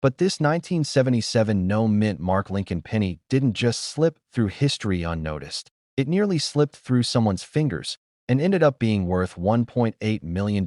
But this 1977 no-mint mark Lincoln penny didn't just slip through history unnoticed. It nearly slipped through someone's fingers and ended up being worth $1.8 million.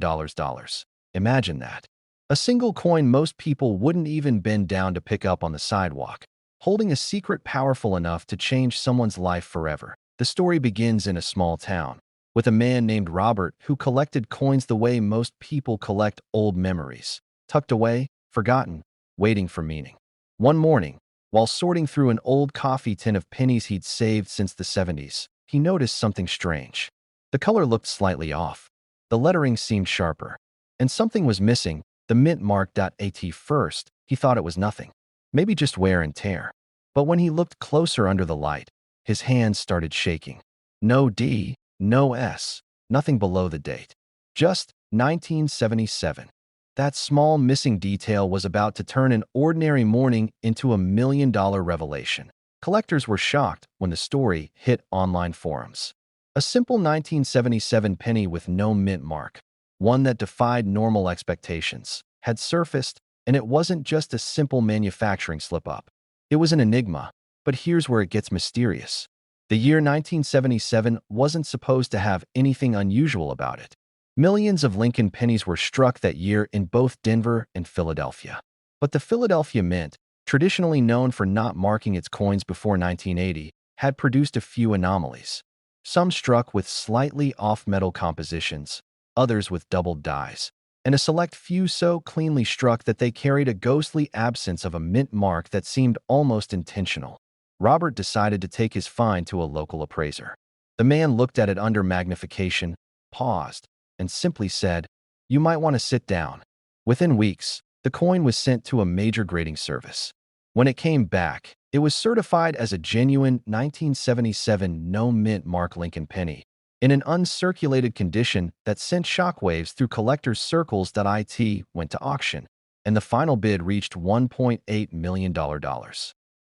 Imagine that. A single coin most people wouldn't even bend down to pick up on the sidewalk, holding a secret powerful enough to change someone's life forever. The story begins in a small town, with a man named Robert who collected coins the way most people collect old memories, tucked away, forgotten, waiting for meaning. One morning, while sorting through an old coffee tin of pennies he'd saved since the 70s, he noticed something strange. The color looked slightly off, the lettering seemed sharper, and something was missing. The mint mark .at first, he thought it was nothing, maybe just wear and tear. But when he looked closer under the light, his hands started shaking. No D, no S, nothing below the date. Just 1977. That small missing detail was about to turn an ordinary morning into $1 million revelation. Collectors were shocked when the story hit online forums. A simple 1977 penny with no mint mark, one that defied normal expectations, had surfaced, and it wasn't just a simple manufacturing slip-up. It was an enigma, but here's where it gets mysterious. The year 1977 wasn't supposed to have anything unusual about it. Millions of Lincoln pennies were struck that year in both Denver and Philadelphia. But the Philadelphia Mint, traditionally known for not marking its coins before 1980, had produced a few anomalies. Some struck with slightly off metal compositions, others with doubled dies, and a select few so cleanly struck that they carried a ghostly absence of a mint mark that seemed almost intentional. Robert decided to take his find to a local appraiser. The man looked at it under magnification, paused, and simply said, "You might want to sit down." Within weeks, the coin was sent to a major grading service. When it came back, it was certified as a genuine 1977 no-mint mark Lincoln penny, in an uncirculated condition that sent shockwaves through collectors' circles. It went to auction, and the final bid reached $1.8 million.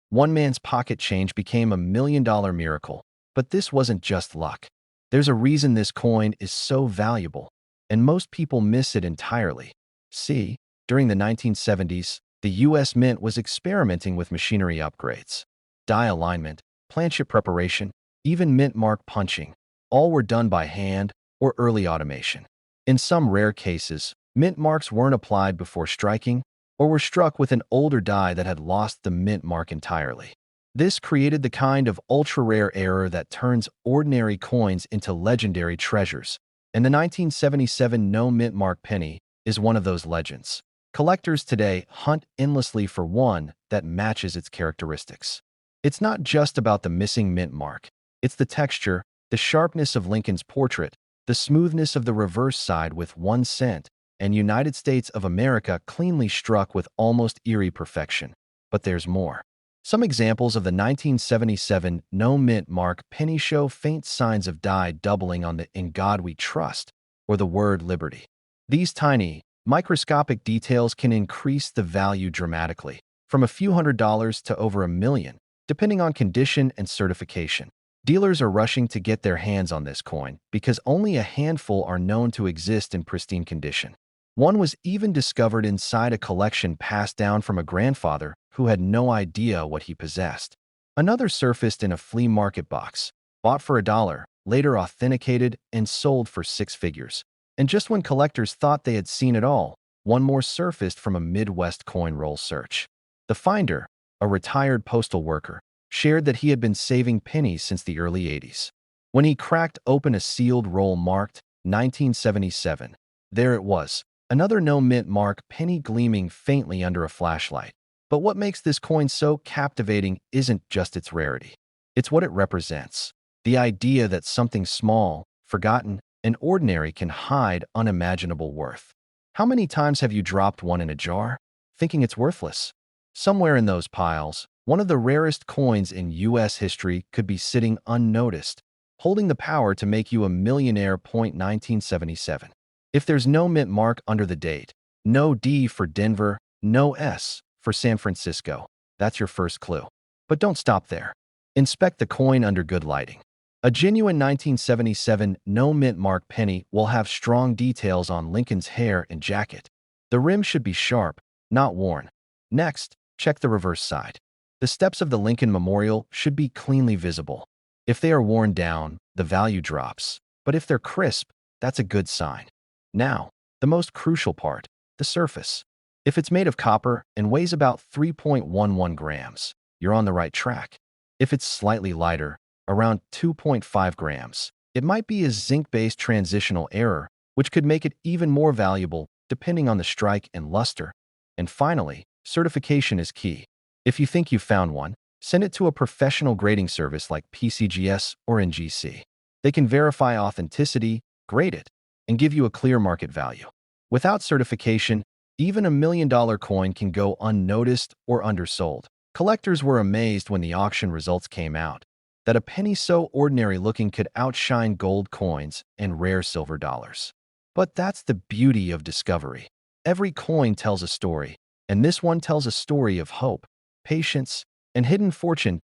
One man's pocket change became $1 million miracle. But this wasn't just luck. There's a reason this coin is so valuable, and most people miss it entirely. See, during the 1970s, the U.S. Mint was experimenting with machinery upgrades. Die alignment, planchet preparation, even mint mark punching, all were done by hand or early automation. In some rare cases, mint marks weren't applied before striking or were struck with an older die that had lost the mint mark entirely. This created the kind of ultra-rare error that turns ordinary coins into legendary treasures, and the 1977 no-mint mark penny is one of those legends. Collectors today hunt endlessly for one that matches its characteristics. It's not just about the missing mint mark. It's the texture, the sharpness of Lincoln's portrait, the smoothness of the reverse side with 1 cent, and United States of America cleanly struck with almost eerie perfection. But there's more. Some examples of the 1977 no-mint mark penny show faint signs of die doubling on the "In God We Trust" or the word liberty. These tiny, microscopic details can increase the value dramatically, from a few $100s to over $1 million, depending on condition and certification. Dealers are rushing to get their hands on this coin because only a handful are known to exist in pristine condition. One was even discovered inside a collection passed down from a grandfather who had no idea what he possessed. Another surfaced in a flea market box, bought for $1, later authenticated and sold for 6 figures. And just when collectors thought they had seen it all, one more surfaced from a Midwest coin roll search. The finder, a retired postal worker, shared that he had been saving pennies since the early 80s. When he cracked open a sealed roll marked 1977, there it was, another no-mint mark penny gleaming faintly under a flashlight. But what makes this coin so captivating isn't just its rarity. It's what it represents. The idea that something small, forgotten, and ordinary can hide unimaginable worth. How many times have you dropped one in a jar, thinking it's worthless? Somewhere in those piles, one of the rarest coins in U.S. history could be sitting unnoticed, holding the power to make you a millionaire. 1977. If there's no mint mark under the date, no D for Denver, no S for San Francisco, that's your first clue. But don't stop there. Inspect the coin under good lighting. A genuine 1977 no-mint mark penny will have strong details on Lincoln's hair and jacket. The rim should be sharp, not worn. Next, check the reverse side. The steps of the Lincoln Memorial should be cleanly visible. If they are worn down, the value drops. But if they're crisp, that's a good sign. Now, the most crucial part, the surface. If it's made of copper and weighs about 3.11 grams, you're on the right track. If it's slightly lighter, around 2.5 grams, it might be a zinc-based transitional error, which could make it even more valuable depending on the strike and luster. And finally, certification is key. If you think you found one, send it to a professional grading service like PCGS or NGC. They can verify authenticity, grade it, and give you a clear market value. Without certification, even a $1 million coin can go unnoticed or undersold. Collectors were amazed when the auction results came out, that a penny so ordinary-looking could outshine gold coins and rare silver dollars. But that's the beauty of discovery. Every coin tells a story, and this one tells a story of hope, patience, and hidden fortune.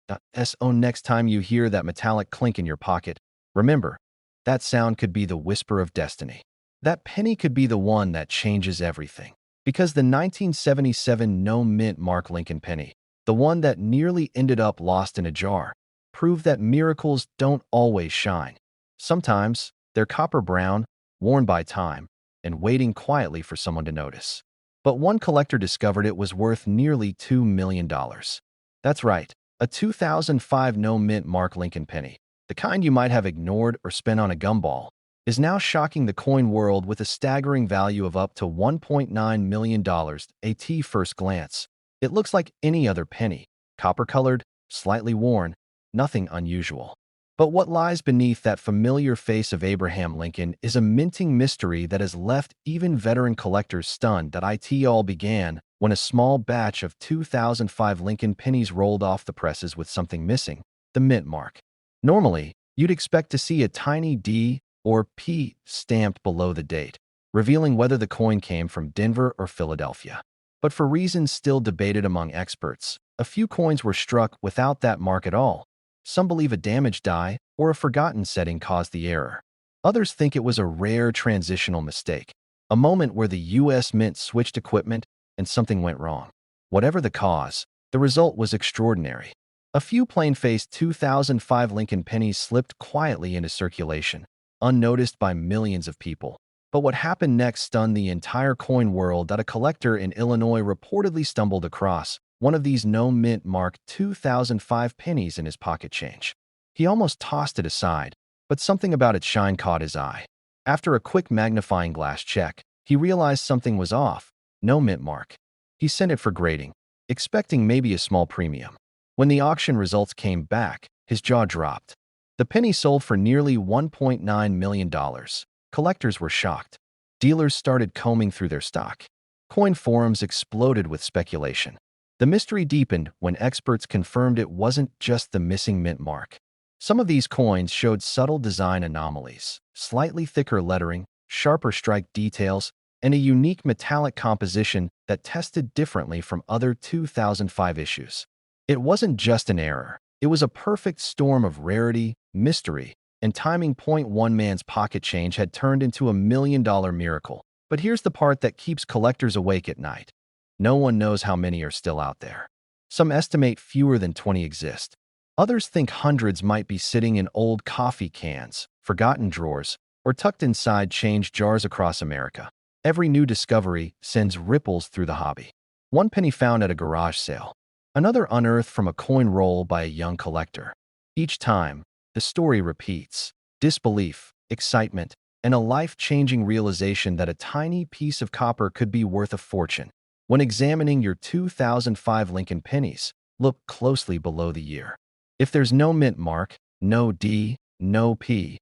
So next time you hear that metallic clink in your pocket, remember, that sound could be the whisper of destiny. That penny could be the one that changes everything. Because the 1977 no-mint Mark Lincoln penny, the one that nearly ended up lost in a jar, proved that miracles don't always shine. Sometimes, they're copper brown, worn by time, and waiting quietly for someone to notice. But one collector discovered it was worth nearly $2 million. That's right, a 2005 no-mint Mark Lincoln penny, the kind you might have ignored or spent on a gumball, is now shocking the coin world with a staggering value of up to $1.9 million at first glance. It looks like any other penny, copper-colored, slightly worn, nothing unusual. But what lies beneath that familiar face of Abraham Lincoln is a minting mystery that has left even veteran collectors stunned. That it all began when a small batch of 2005 Lincoln pennies rolled off the presses with something missing, the mint mark. Normally, you'd expect to see a tiny D or P stamped below the date, revealing whether the coin came from Denver or Philadelphia. But for reasons still debated among experts, a few coins were struck without that mark at all. Some believe a damaged die or a forgotten setting caused the error. Others think it was a rare transitional mistake, a moment where the U.S. Mint switched equipment and something went wrong. Whatever the cause, the result was extraordinary. A few plain-faced 2005 Lincoln pennies slipped quietly into circulation, unnoticed by millions of people. But what happened next stunned the entire coin world. That a collector in Illinois reportedly stumbled across one of these no-mint mark 2005 pennies in his pocket change. He almost tossed it aside, but something about its shine caught his eye. After a quick magnifying glass check, he realized something was off. No mint mark. He sent it for grading, expecting maybe a small premium. When the auction results came back, his jaw dropped. The penny sold for nearly $1.9 million. Collectors were shocked. Dealers started combing through their stock. Coin forums exploded with speculation. The mystery deepened when experts confirmed it wasn't just the missing mint mark. Some of these coins showed subtle design anomalies, slightly thicker lettering, sharper strike details, and a unique metallic composition that tested differently from other 2005 issues. It wasn't just an error. It was a perfect storm of rarity, mystery, and timing. One man's pocket change had turned into $1 million miracle. But here's the part that keeps collectors awake at night. No one knows how many are still out there. Some estimate fewer than 20 exist. Others think hundreds might be sitting in old coffee cans, forgotten drawers, or tucked inside change jars across America. Every new discovery sends ripples through the hobby. One penny found at a garage sale. Another unearthed from a coin roll by a young collector. Each time, the story repeats. Disbelief, excitement, and a life-changing realization that a tiny piece of copper could be worth a fortune. When examining your 2005 Lincoln pennies, look closely below the year. If there's no mint mark, no D, no P,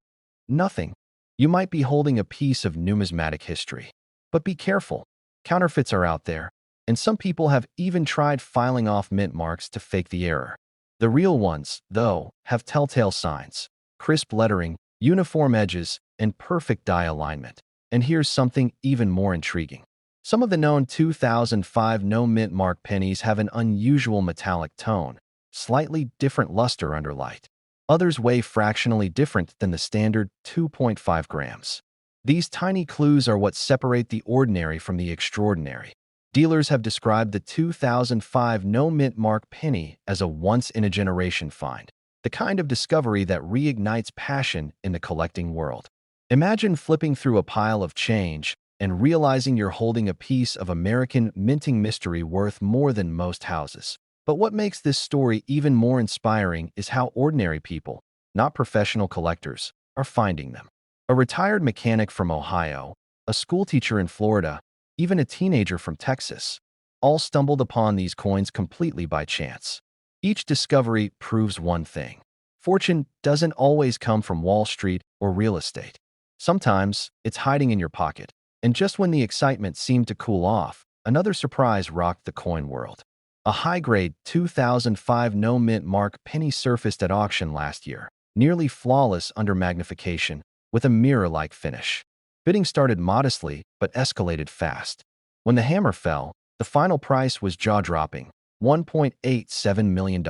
nothing, you might be holding a piece of numismatic history. But be careful. Counterfeits are out there, and some people have even tried filing off mint marks to fake the error. The real ones, though, have telltale signs, crisp lettering, uniform edges, and perfect die alignment. And here's something even more intriguing. Some of the known 2005 no-mint mark pennies have an unusual metallic tone, slightly different luster under light. Others weigh fractionally different than the standard 2.5 grams. These tiny clues are what separate the ordinary from the extraordinary. Dealers have described the 2005 no-mint mark penny as a once-in-a-generation find, the kind of discovery that reignites passion in the collecting world. Imagine flipping through a pile of change and realizing you're holding a piece of American minting mystery worth more than most houses. But what makes this story even more inspiring is how ordinary people, not professional collectors, are finding them. A retired mechanic from Ohio, a schoolteacher in Florida, even a teenager from Texas, all stumbled upon these coins completely by chance. Each discovery proves one thing: fortune doesn't always come from Wall Street or real estate. Sometimes it's hiding in your pocket. And just when the excitement seemed to cool off, another surprise rocked the coin world. A high-grade 2005 no-mint mark penny surfaced at auction last year, nearly flawless under magnification, with a mirror-like finish. Bidding started modestly but escalated fast. When the hammer fell, the final price was jaw-dropping: $1.87 million.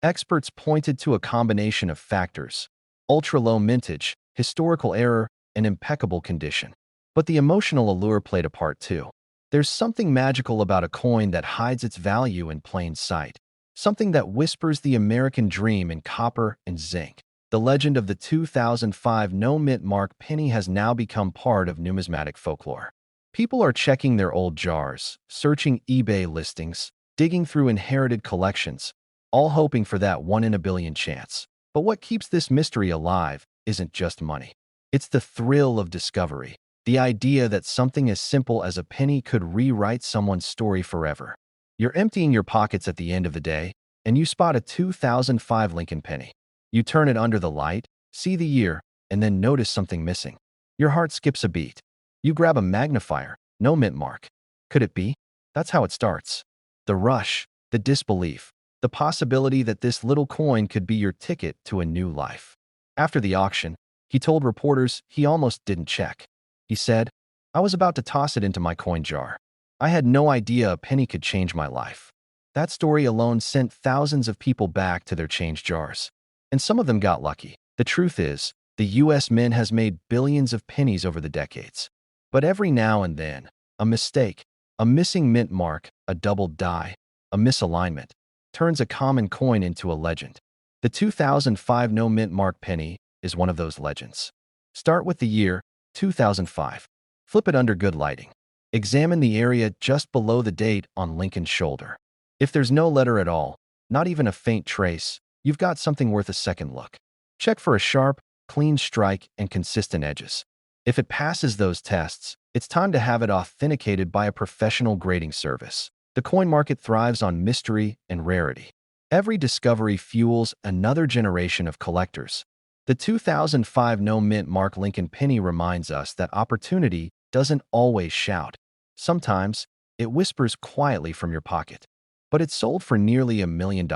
Experts pointed to a combination of factors: ultra-low mintage, historical error, and impeccable condition. But the emotional allure played a part too. There's something magical about a coin that hides its value in plain sight, something that whispers the American dream in copper and zinc. The legend of the 2005 no-mint mark penny has now become part of numismatic folklore. People are checking their old jars, searching eBay listings, digging through inherited collections, all hoping for that one-in-a-billion chance. But what keeps this mystery alive isn't just money. It's the thrill of discovery, the idea that something as simple as a penny could rewrite someone's story forever. You're emptying your pockets at the end of the day, and you spot a 2005 Lincoln penny. You turn it under the light, see the year, and then notice something missing. Your heart skips a beat. You grab a magnifier: no mint mark. Could it be? That's how it starts. The rush, the disbelief, the possibility that this little coin could be your ticket to a new life. After the auction, he told reporters he almost didn't check. He said, "I was about to toss it into my coin jar. I had no idea a penny could change my life." That story alone sent thousands of people back to their change jars. And some of them got lucky. The truth is, the U.S. Mint has made billions of pennies over the decades. But every now and then, a mistake, a missing mint mark, a doubled die, a misalignment, turns a common coin into a legend. The 2005 no mint mark penny is one of those legends. Start with the year 2005. Flip it under good lighting. Examine the area just below the date on Lincoln's shoulder. If there's no letter at all, not even a faint trace, you've got something worth a second look. Check for a sharp, clean strike and consistent edges. If it passes those tests, it's time to have it authenticated by a professional grading service. The coin market thrives on mystery and rarity. Every discovery fuels another generation of collectors. The 2005 no mint mark Lincoln penny reminds us that opportunity doesn't always shout. Sometimes, it whispers quietly from your pocket. But it's sold for nearly $1 million.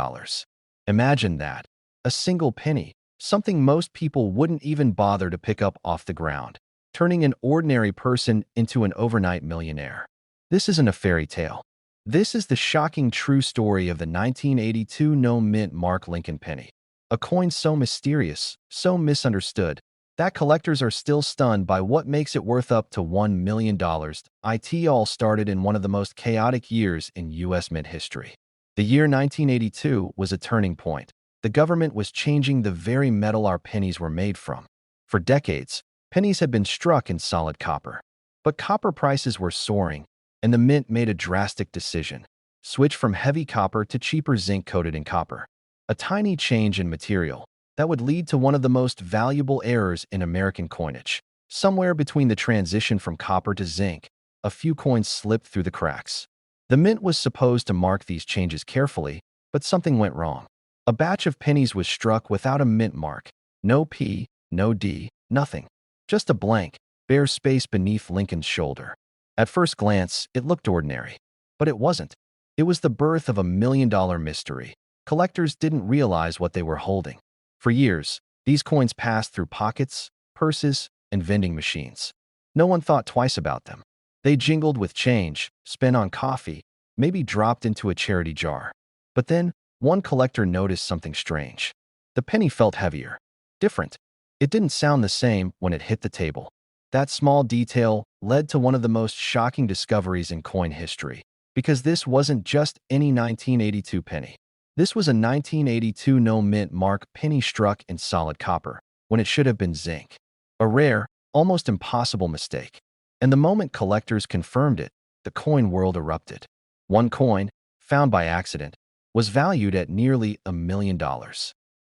Imagine that. A single penny, something most people wouldn't even bother to pick up off the ground, turning an ordinary person into an overnight millionaire. This isn't a fairy tale. This is the shocking true story of the 1982 no-mint mark Lincoln penny. A coin so mysterious, so misunderstood, that collectors are still stunned by what makes it worth up to $1 million. It all started in one of the most chaotic years in U.S. mint history. The year 1982 was a turning point. The government was changing the very metal our pennies were made from. For decades, pennies had been struck in solid copper. But copper prices were soaring, and the mint made a drastic decision: switch from heavy copper to cheaper zinc coated in copper. A tiny change in material that would lead to one of the most valuable errors in American coinage. Somewhere between the transition from copper to zinc, a few coins slipped through the cracks. The mint was supposed to mark these changes carefully, but something went wrong. A batch of pennies was struck without a mint mark. No P, no D, nothing. Just a blank, bare space beneath Lincoln's shoulder. At first glance, it looked ordinary. But it wasn't. It was the birth of $1 million mystery. Collectors didn't realize what they were holding. For years, these coins passed through pockets, purses, and vending machines. No one thought twice about them. They jingled with change, spent on coffee, maybe dropped into a charity jar. But then, one collector noticed something strange. The penny felt heavier. Different. It didn't sound the same when it hit the table. That small detail led to one of the most shocking discoveries in coin history, because this wasn't just any 1982 penny. This was a 1982 no-mint mark penny struck in solid copper, when it should have been zinc. A rare, almost impossible mistake. And the moment collectors confirmed it, the coin world erupted. One coin, found by accident, was valued at nearly $1 million.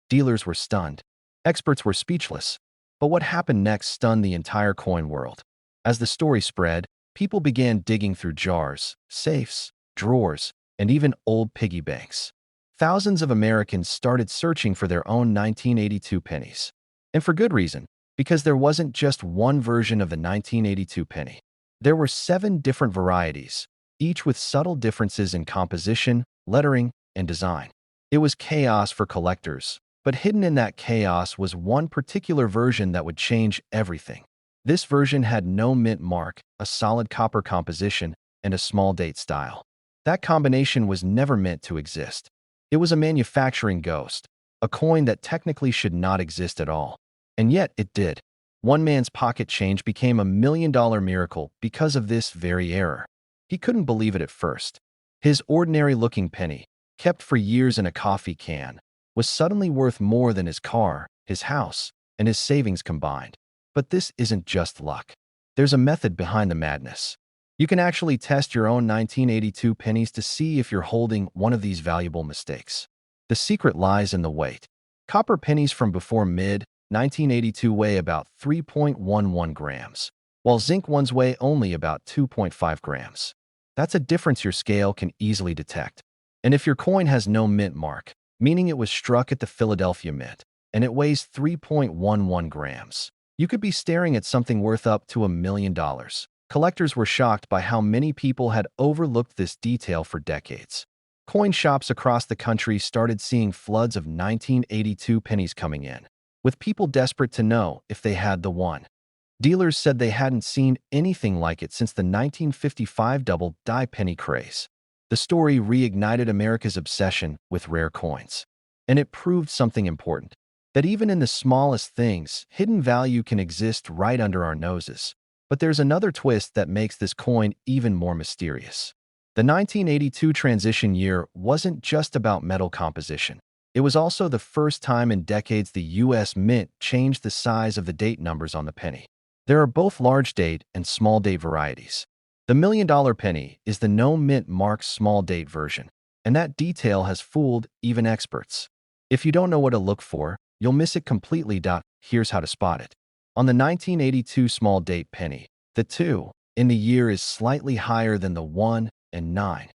Dealers were stunned. Experts were speechless. But what happened next stunned the entire coin world. As the story spread, people began digging through jars, safes, drawers, and even old piggy banks. Thousands of Americans started searching for their own 1982 pennies. And for good reason, because there wasn't just one version of the 1982 penny. There were 7 different varieties, each with subtle differences in composition, lettering, and design. It was chaos for collectors, but hidden in that chaos was one particular version that would change everything. This version had no mint mark, a solid copper composition, and a small date style. That combination was never meant to exist. It was a manufacturing ghost, a coin that technically should not exist at all. And yet it did. One man's pocket change became $1 million miracle because of this very error. He couldn't believe it at first. His ordinary-looking penny, kept for years in a coffee can, was suddenly worth more than his car, his house, and his savings combined. But this isn't just luck. There's a method behind the madness. You can actually test your own 1982 pennies to see if you're holding one of these valuable mistakes. The secret lies in the weight. Copper pennies from before mid-1982 weigh about 3.11 grams, while zinc ones weigh only about 2.5 grams. That's a difference your scale can easily detect. And if your coin has no mint mark, meaning it was struck at the Philadelphia Mint, and it weighs 3.11 grams, you could be staring at something worth up to $1 million. Collectors were shocked by how many people had overlooked this detail for decades. Coin shops across the country started seeing floods of 1982 pennies coming in, with people desperate to know if they had the one. Dealers said they hadn't seen anything like it since the 1955 double-die penny craze. The story reignited America's obsession with rare coins. And it proved something important, that even in the smallest things, hidden value can exist right under our noses. But there's another twist that makes this coin even more mysterious. The 1982 transition year wasn't just about metal composition. It was also the first time in decades the U.S. Mint changed the size of the date numbers on the penny. There are both large date and small date varieties. The $1 million penny is the no mint mark small date version, and that detail has fooled even experts. If you don't know what to look for, you'll miss it completely. Here's how to spot it. On the 1982 small date penny, the 2 in the year is slightly higher than the 1 and 9.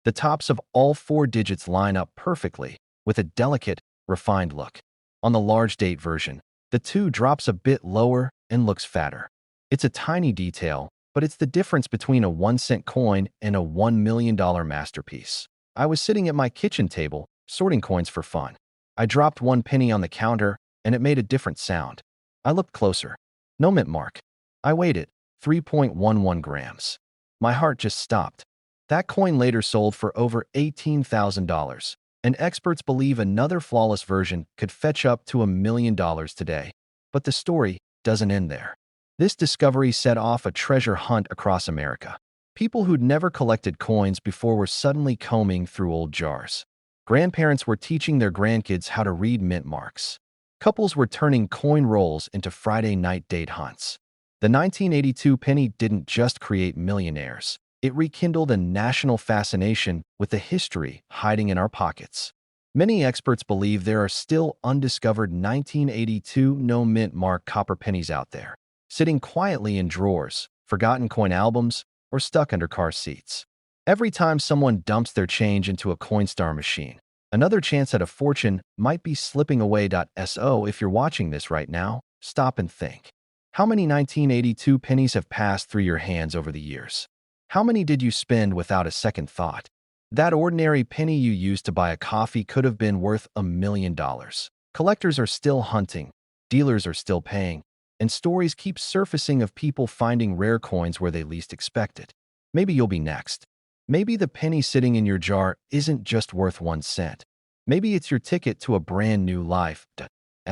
The tops of all 4 digits line up perfectly, with a delicate, refined look. On the large date version, the 2 drops a bit lower and looks fatter. It's a tiny detail, but it's the difference between a 1-cent coin and a $1 million masterpiece. I was sitting at my kitchen table, sorting coins for fun. I dropped one penny on the counter, and it made a different sound. I looked closer. No mint mark. I weighed it, 3.11 grams. My heart just stopped. That coin later sold for over $18,000, and experts believe another flawless version could fetch up to $1 million today. But the story doesn't end there. This discovery set off a treasure hunt across America. People who'd never collected coins before were suddenly combing through old jars. Grandparents were teaching their grandkids how to read mint marks. Couples were turning coin rolls into Friday night date hunts. The 1982 penny didn't just create millionaires. It rekindled a national fascination with the history hiding in our pockets. Many experts believe there are still undiscovered 1982 no mint mark copper pennies out there, sitting quietly in drawers, forgotten coin albums, or stuck under car seats. Every time someone dumps their change into a Coinstar machine, another chance at a fortune might be slipping away. So if you're watching this right now, stop and think. How many 1982 pennies have passed through your hands over the years? How many did you spend without a second thought? That ordinary penny you used to buy a coffee could have been worth $1 million. Collectors are still hunting, dealers are still paying, and stories keep surfacing of people finding rare coins where they least expect it. Maybe you'll be next. Maybe the penny sitting in your jar isn't just worth 1 cent. Maybe it's your ticket to a brand new life.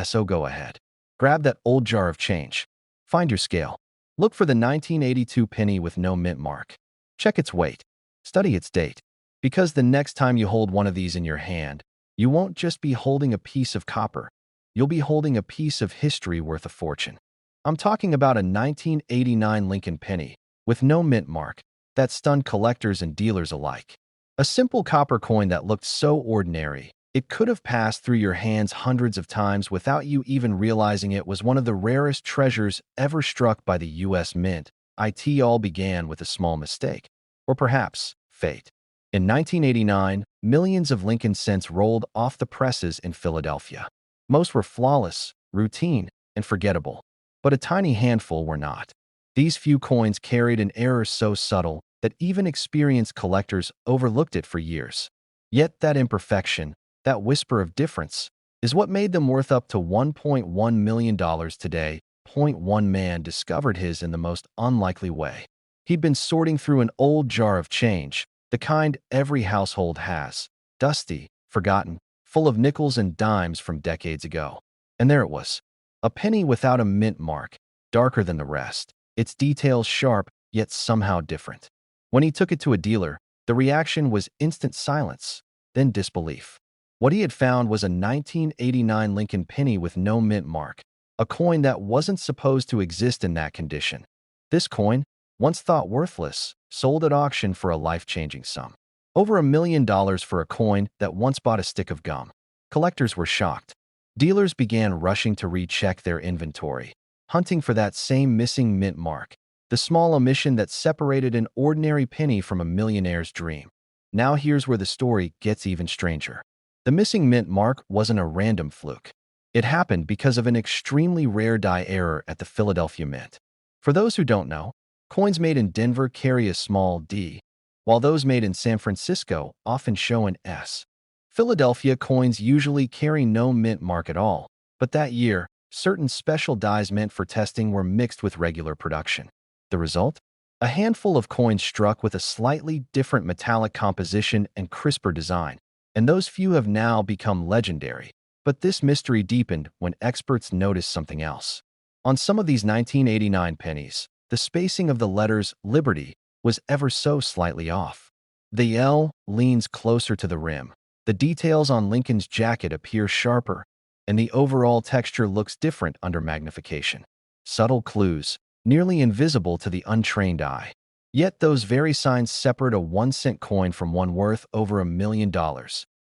So go ahead. Grab that old jar of change. Find your scale. Look for the 1982 penny with no mint mark. Check its weight. Study its date. Because the next time you hold one of these in your hand, you won't just be holding a piece of copper. You'll be holding a piece of history worth a fortune. I'm talking about a 1989 Lincoln penny with no mint mark that stunned collectors and dealers alike. A simple copper coin that looked so ordinary, it could have passed through your hands hundreds of times without you even realizing it was one of the rarest treasures ever struck by the U.S. Mint. It all began with a small mistake, or perhaps fate. In 1989, millions of Lincoln cents rolled off the presses in Philadelphia. Most were flawless, routine, and forgettable, but a tiny handful were not. These few coins carried an error so subtle that even experienced collectors overlooked it for years. Yet that imperfection, that whisper of difference, is what made them worth up to $1.1 million today. One man discovered his in the most unlikely way. He'd been sorting through an old jar of change, the kind every household has, dusty, forgotten, full of nickels and dimes from decades ago. And there it was, a penny without a mint mark, darker than the rest, its details sharp, yet somehow different. When he took it to a dealer, the reaction was instant silence, then disbelief. What he had found was a 1989 Lincoln penny with no mint mark, a coin that wasn't supposed to exist in that condition. This coin, once thought worthless, sold at auction for a life-changing sum. Over $1 million for a coin that once bought a stick of gum. Collectors were shocked. Dealers began rushing to recheck their inventory, hunting for that same missing mint mark, the small omission that separated an ordinary penny from a millionaire's dream. Now here's where the story gets even stranger. The missing mint mark wasn't a random fluke. It happened because of an extremely rare die error at the Philadelphia Mint. For those who don't know, coins made in Denver carry a small d, while those made in San Francisco often show an S. Philadelphia coins usually carry no mint mark at all, but that year, certain special dies meant for testing were mixed with regular production. The result? A handful of coins struck with a slightly different metallic composition and crisper design, and those few have now become legendary. But this mystery deepened when experts noticed something else. On some of these 1989 pennies, the spacing of the letters Liberty was ever so slightly off. The L leans closer to the rim. The details on Lincoln's jacket appear sharper, and the overall texture looks different under magnification. Subtle clues, nearly invisible to the untrained eye. Yet those very signs separate a 1-cent coin from one worth over $1 million.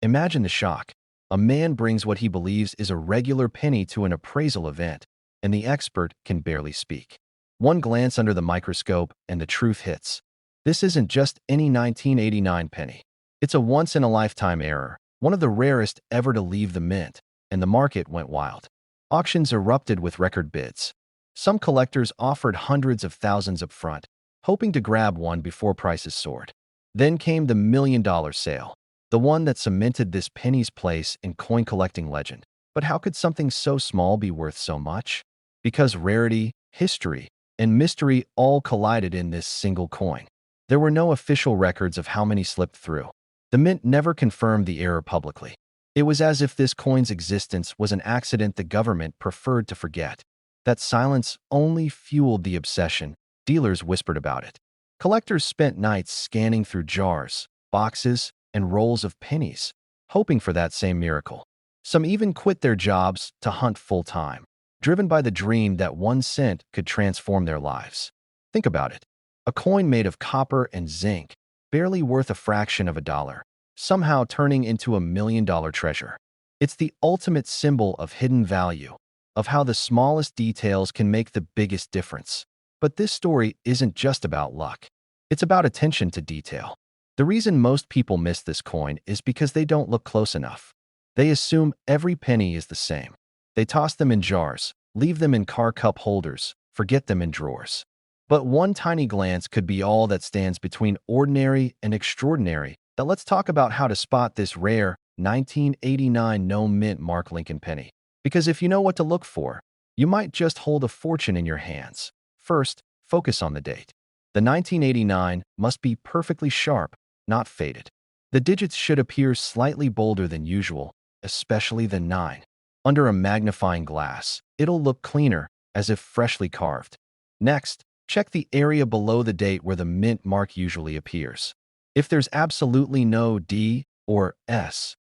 Imagine the shock. A man brings what he believes is a regular penny to an appraisal event, and the expert can barely speak. One glance under the microscope and the truth hits. This isn't just any 1989 penny. It's a once-in-a-lifetime error, one of the rarest ever to leave the mint, and the market went wild. Auctions erupted with record bids. Some collectors offered hundreds of thousands up front, hoping to grab one before prices soared. Then came the $1 million sale, the one that cemented this penny's place in coin collecting legend. But how could something so small be worth so much? Because rarity, history, and mystery all collided in this single coin. There were no official records of how many slipped through. The mint never confirmed the error publicly. It was as if this coin's existence was an accident the government preferred to forget. That silence only fueled the obsession. Dealers whispered about it. Collectors spent nights scanning through jars, boxes, and rolls of pennies, hoping for that same miracle. Some even quit their jobs to hunt full-time, driven by the dream that 1 cent could transform their lives. Think about it. A coin made of copper and zinc, barely worth a fraction of a dollar, somehow turning into $1 million treasure. It's the ultimate symbol of hidden value, of how the smallest details can make the biggest difference. But this story isn't just about luck. It's about attention to detail. The reason most people miss this coin is because they don't look close enough. They assume every penny is the same. They toss them in jars, leave them in car cup holders, forget them in drawers. But one tiny glance could be all that stands between ordinary and extraordinary. Now let's talk about how to spot this rare 1989 no mint mark Lincoln penny. Because if you know what to look for, you might just hold a fortune in your hands. First, focus on the date. The 1989 must be perfectly sharp, not faded. The digits should appear slightly bolder than usual, especially the 9. Under a magnifying glass, it'll look cleaner, as if freshly carved. Next, Check the area below the date where the mint mark usually appears. If there's absolutely no D or S,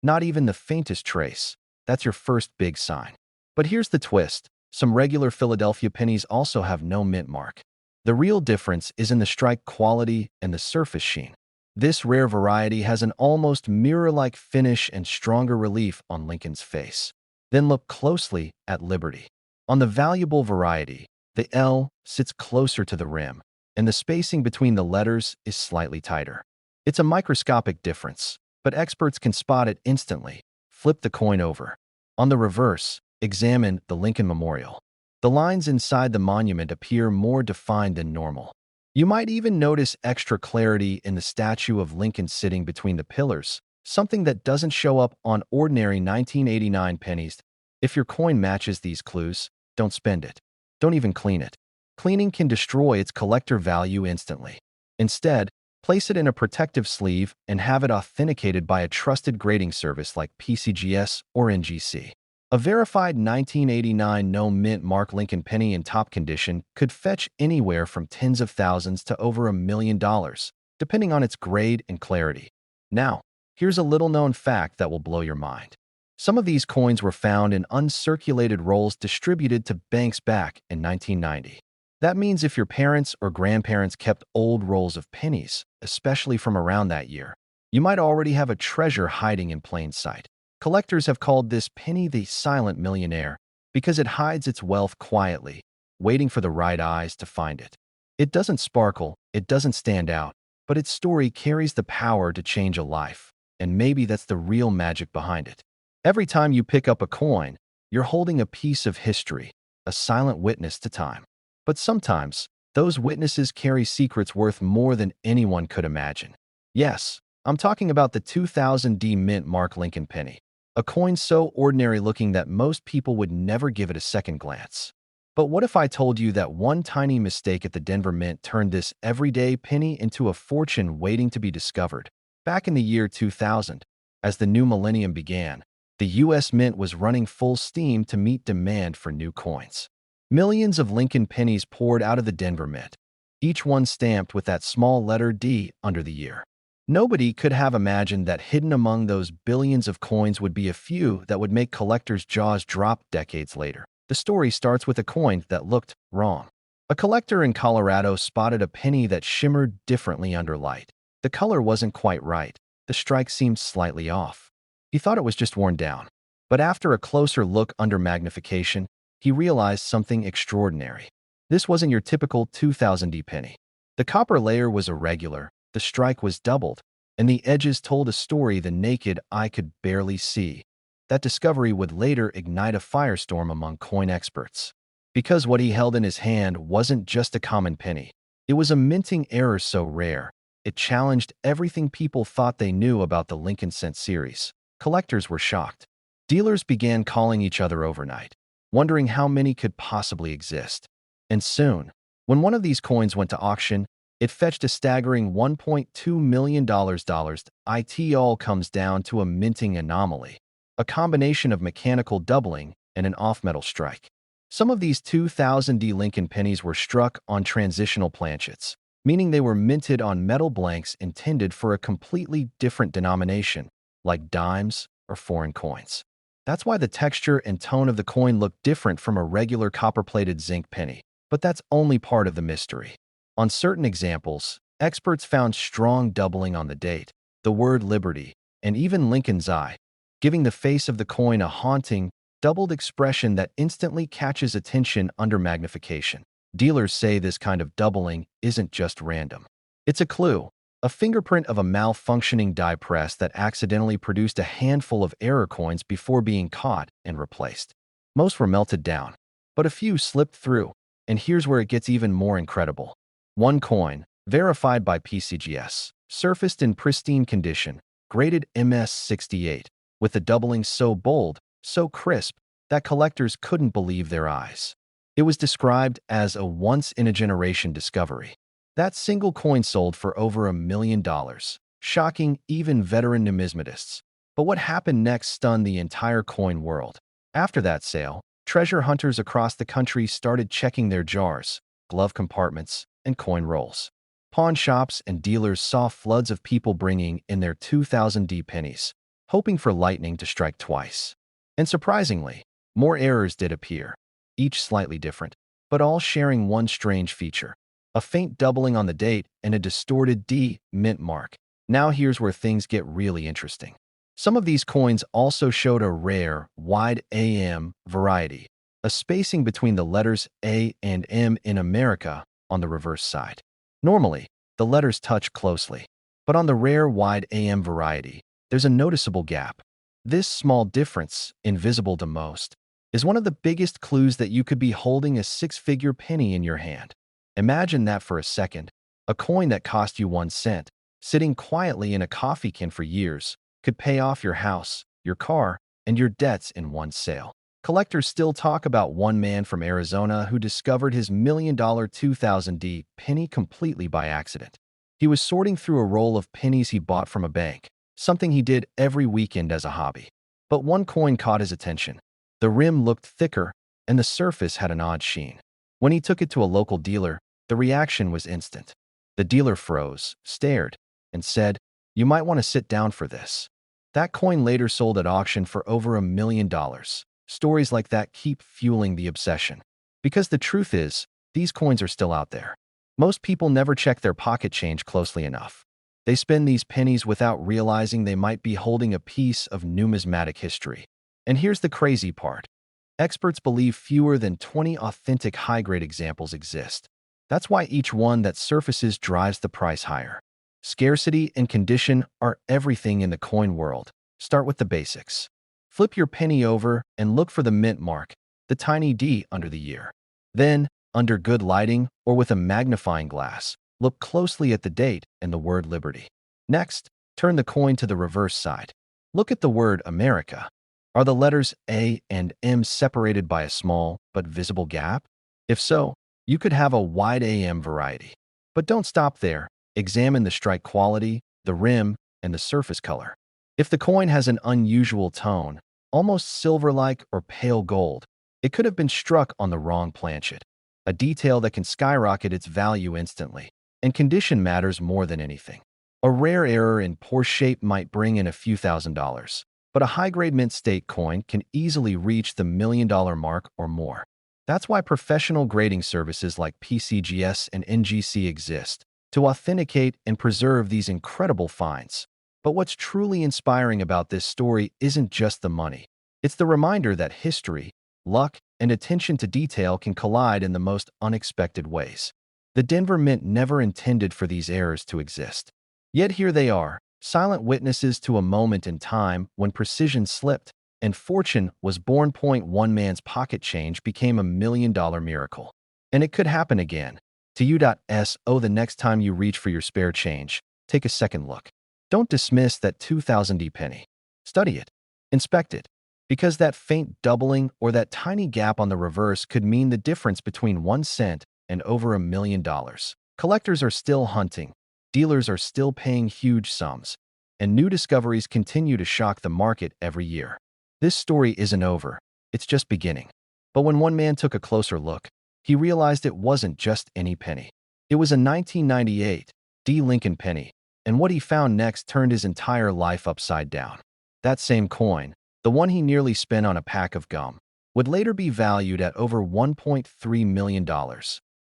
not even the faintest trace, that's your first big sign. But here's the twist. Some regular Philadelphia pennies also have no mint mark. The real difference is in the strike quality and the surface sheen. This rare variety has an almost mirror-like finish and stronger relief on Lincoln's face. Then look closely at Liberty. On the valuable variety, the L sits closer to the rim, and the spacing between the letters is slightly tighter. It's a microscopic difference, but experts can spot it instantly. Flip the coin over. On the reverse, examine the Lincoln Memorial. The lines inside the monument appear more defined than normal. You might even notice extra clarity in the statue of Lincoln sitting between the pillars, something that doesn't show up on ordinary 1989 pennies. If your coin matches these clues, don't spend it. Don't even clean it. Cleaning can destroy its collector value instantly. Instead, place it in a protective sleeve and have it authenticated by a trusted grading service like PCGS or NGC. A verified 1989 no mint mark Lincoln penny in top condition could fetch anywhere from tens of thousands to over $1 million, depending on its grade and clarity. Now, here's a little-known fact that will blow your mind. Some of these coins were found in uncirculated rolls distributed to banks back in 1990. That means if your parents or grandparents kept old rolls of pennies, especially from around that year, you might already have a treasure hiding in plain sight. Collectors have called this penny the silent millionaire because it hides its wealth quietly, waiting for the right eyes to find it. It doesn't sparkle, it doesn't stand out, but its story carries the power to change a life, and maybe that's the real magic behind it. Every time you pick up a coin, you're holding a piece of history, a silent witness to time. But sometimes, those witnesses carry secrets worth more than anyone could imagine. Yes, I'm talking about the 2000 D mint mark Lincoln penny. A coin so ordinary-looking that most people would never give it a second glance. But what if I told you that one tiny mistake at the Denver Mint turned this everyday penny into a fortune waiting to be discovered? Back in the year 2000, as the new millennium began, the U.S. Mint was running full steam to meet demand for new coins. Millions of Lincoln pennies poured out of the Denver Mint, each one stamped with that small letter D under the year. Nobody could have imagined that hidden among those billions of coins would be a few that would make collectors' jaws drop decades later. The story starts with a coin that looked wrong. A collector in Colorado spotted a penny that shimmered differently under light. The color wasn't quite right. The strike seemed slightly off. He thought it was just worn down. But after a closer look under magnification, he realized something extraordinary. This wasn't your typical 2000D penny. The copper layer was irregular, the strike was doubled, and the edges told a story the naked eye could barely see. That discovery would later ignite a firestorm among coin experts. Because what he held in his hand wasn't just a common penny. It was a minting error so rare, it challenged everything people thought they knew about the Lincoln Cent series. Collectors were shocked. Dealers began calling each other overnight, wondering how many could possibly exist. And soon, when one of these coins went to auction, it fetched a staggering $1.2 million. It all comes down to a minting anomaly, a combination of mechanical doubling and an off-metal strike. Some of these 2000D Lincoln pennies were struck on transitional planchets, meaning they were minted on metal blanks intended for a completely different denomination, like dimes or foreign coins. That's why the texture and tone of the coin look different from a regular copper-plated zinc penny. But that's only part of the mystery. On certain examples, experts found strong doubling on the date, the word Liberty, and even Lincoln's eye, giving the face of the coin a haunting, doubled expression that instantly catches attention under magnification. Dealers say this kind of doubling isn't just random. It's a clue, a fingerprint of a malfunctioning die press that accidentally produced a handful of error coins before being caught and replaced. Most were melted down, but a few slipped through, and here's where it gets even more incredible. One coin, verified by PCGS, surfaced in pristine condition, graded MS68, with the doubling so bold, so crisp, that collectors couldn't believe their eyes. It was described as a once-in-a-generation discovery. That single coin sold for over $1 million, shocking even veteran numismatists. But what happened next stunned the entire coin world. After that sale, treasure hunters across the country started checking their jars, glove compartments and coin rolls. Pawn shops and dealers saw floods of people bringing in their 2000D pennies, hoping for lightning to strike twice. And surprisingly, more errors did appear, each slightly different, but all sharing one strange feature: a faint doubling on the date and a distorted D mint mark. Now here's where things get really interesting. Some of these coins also showed a rare, wide AM variety, a spacing between the letters A and M in America on the reverse side. Normally, the letters touch closely, but on the rare wide AM variety, there's a noticeable gap. This small difference, invisible to most, is one of the biggest clues that you could be holding a six-figure penny in your hand. Imagine that for a second. A coin that cost you 1 cent, sitting quietly in a coffee can for years, could pay off your house, your car, and your debts in one sale. Collectors still talk about one man from Arizona who discovered his $1,000,000 2000D penny completely by accident. He was sorting through a roll of pennies he bought from a bank, something he did every weekend as a hobby. But one coin caught his attention. The rim looked thicker, and the surface had an odd sheen. When he took it to a local dealer, the reaction was instant. The dealer froze, stared, and said, "You might want to sit down for this." That coin later sold at auction for over $1,000,000. Stories like that keep fueling the obsession. Because the truth is, these coins are still out there. Most people never check their pocket change closely enough. They spend these pennies without realizing they might be holding a piece of numismatic history. And here's the crazy part. Experts believe fewer than 20 authentic high-grade examples exist. That's why each one that surfaces drives the price higher. Scarcity and condition are everything in the coin world. Start with the basics. Flip your penny over and look for the mint mark, the tiny D under the year. Then, under good lighting or with a magnifying glass, look closely at the date and the word Liberty. Next, turn the coin to the reverse side. Look at the word America. Are the letters A and M separated by a small but visible gap? If so, you could have a wide AM variety. But don't stop there. Examine the strike quality, the rim, and the surface color. If the coin has an unusual tone, almost silver-like or pale gold, it could have been struck on the wrong planchet, a detail that can skyrocket its value instantly. And condition matters more than anything. A rare error in poor shape might bring in a few $1,000s, but a high-grade mint state coin can easily reach the $1,000,000 mark or more. That's why professional grading services like PCGS and NGC exist, to authenticate and preserve these incredible finds. But what's truly inspiring about this story isn't just the money. It's the reminder that history, luck, and attention to detail can collide in the most unexpected ways. The Denver Mint never intended for these errors to exist. Yet here they are, silent witnesses to a moment in time when precision slipped and fortune was born. One man's pocket change became a $1,000,000 miracle. And it could happen again. To you.so the next time you reach for your spare change, take a second look. Don't dismiss that 2000D penny. Study it. Inspect it. Because that faint doubling or that tiny gap on the reverse could mean the difference between 1 cent and over $1,000,000. Collectors are still hunting. Dealers are still paying huge sums. And new discoveries continue to shock the market every year. This story isn't over. It's just beginning. But when one man took a closer look, he realized it wasn't just any penny. It was a 1998 D. Lincoln penny, and what he found next turned his entire life upside down. That same coin, the one he nearly spent on a pack of gum, would later be valued at over $1.3 million.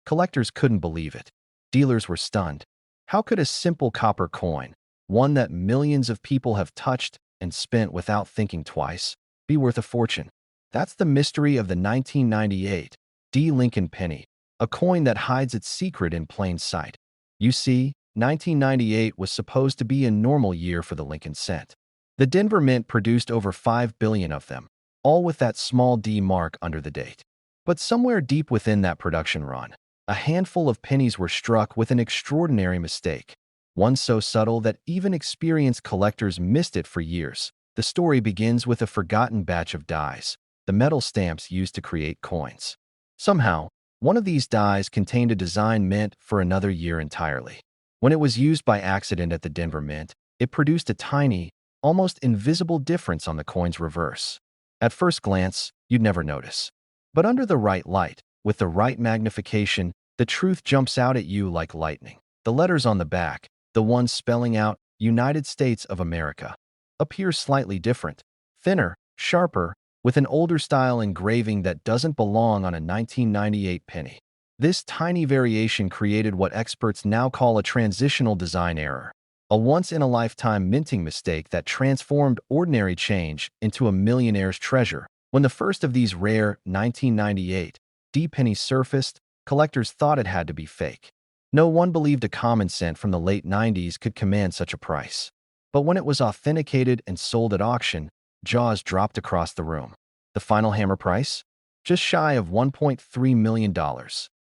Collectors couldn't believe it. Dealers were stunned. How could a simple copper coin, one that millions of people have touched and spent without thinking twice, be worth a fortune? That's the mystery of the 1998 D. Lincoln penny, a coin that hides its secret in plain sight. You see, 1998 was supposed to be a normal year for the Lincoln cent. The Denver Mint produced over 5 billion of them, all with that small D mark under the date. But somewhere deep within that production run, a handful of pennies were struck with an extraordinary mistake, one so subtle that even experienced collectors missed it for years. The story begins with a forgotten batch of dies, the metal stamps used to create coins. Somehow, one of these dies contained a design meant for another year entirely. When it was used by accident at the Denver Mint, it produced a tiny, almost invisible difference on the coin's reverse. At first glance, you'd never notice. But under the right light, with the right magnification, the truth jumps out at you like lightning. The letters on the back, the ones spelling out United States of America, appear slightly different, thinner, sharper, with an older style engraving that doesn't belong on a 1998 penny. This tiny variation created what experts now call a transitional design error, a once-in-a-lifetime minting mistake that transformed ordinary change into a millionaire's treasure. When the first of these rare 1998 D pennies surfaced, collectors thought it had to be fake. No one believed a common cent from the late 90s could command such a price. But when it was authenticated and sold at auction, jaws dropped across the room. The final hammer price? Just shy of $1.3 million.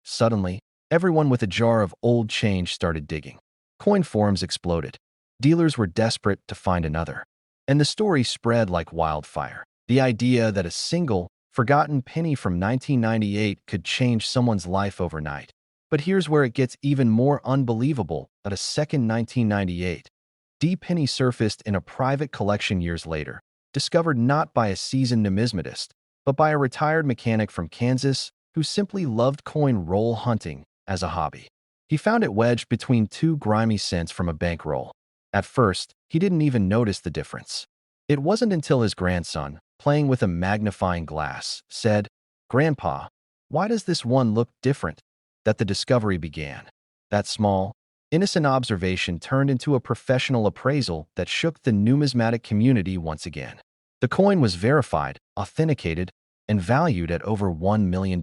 Suddenly, everyone with a jar of old change started digging. Coin forums exploded. Dealers were desperate to find another. And the story spread like wildfire. The idea that a single, forgotten penny from 1998 could change someone's life overnight. But here's where it gets even more unbelievable: that a second 1998 D penny surfaced in a private collection years later, discovered not by a seasoned numismatist, but by a retired mechanic from Kansas who simply loved coin roll hunting as a hobby. He found it wedged between two grimy cents from a bankroll. At first, he didn't even notice the difference. It wasn't until his grandson, playing with a magnifying glass, said, "Grandpa, why does this one look different?" that the discovery began. That small, innocent observation turned into a professional appraisal that shook the numismatic community once again. The coin was verified, authenticated, and valued at over $1 million.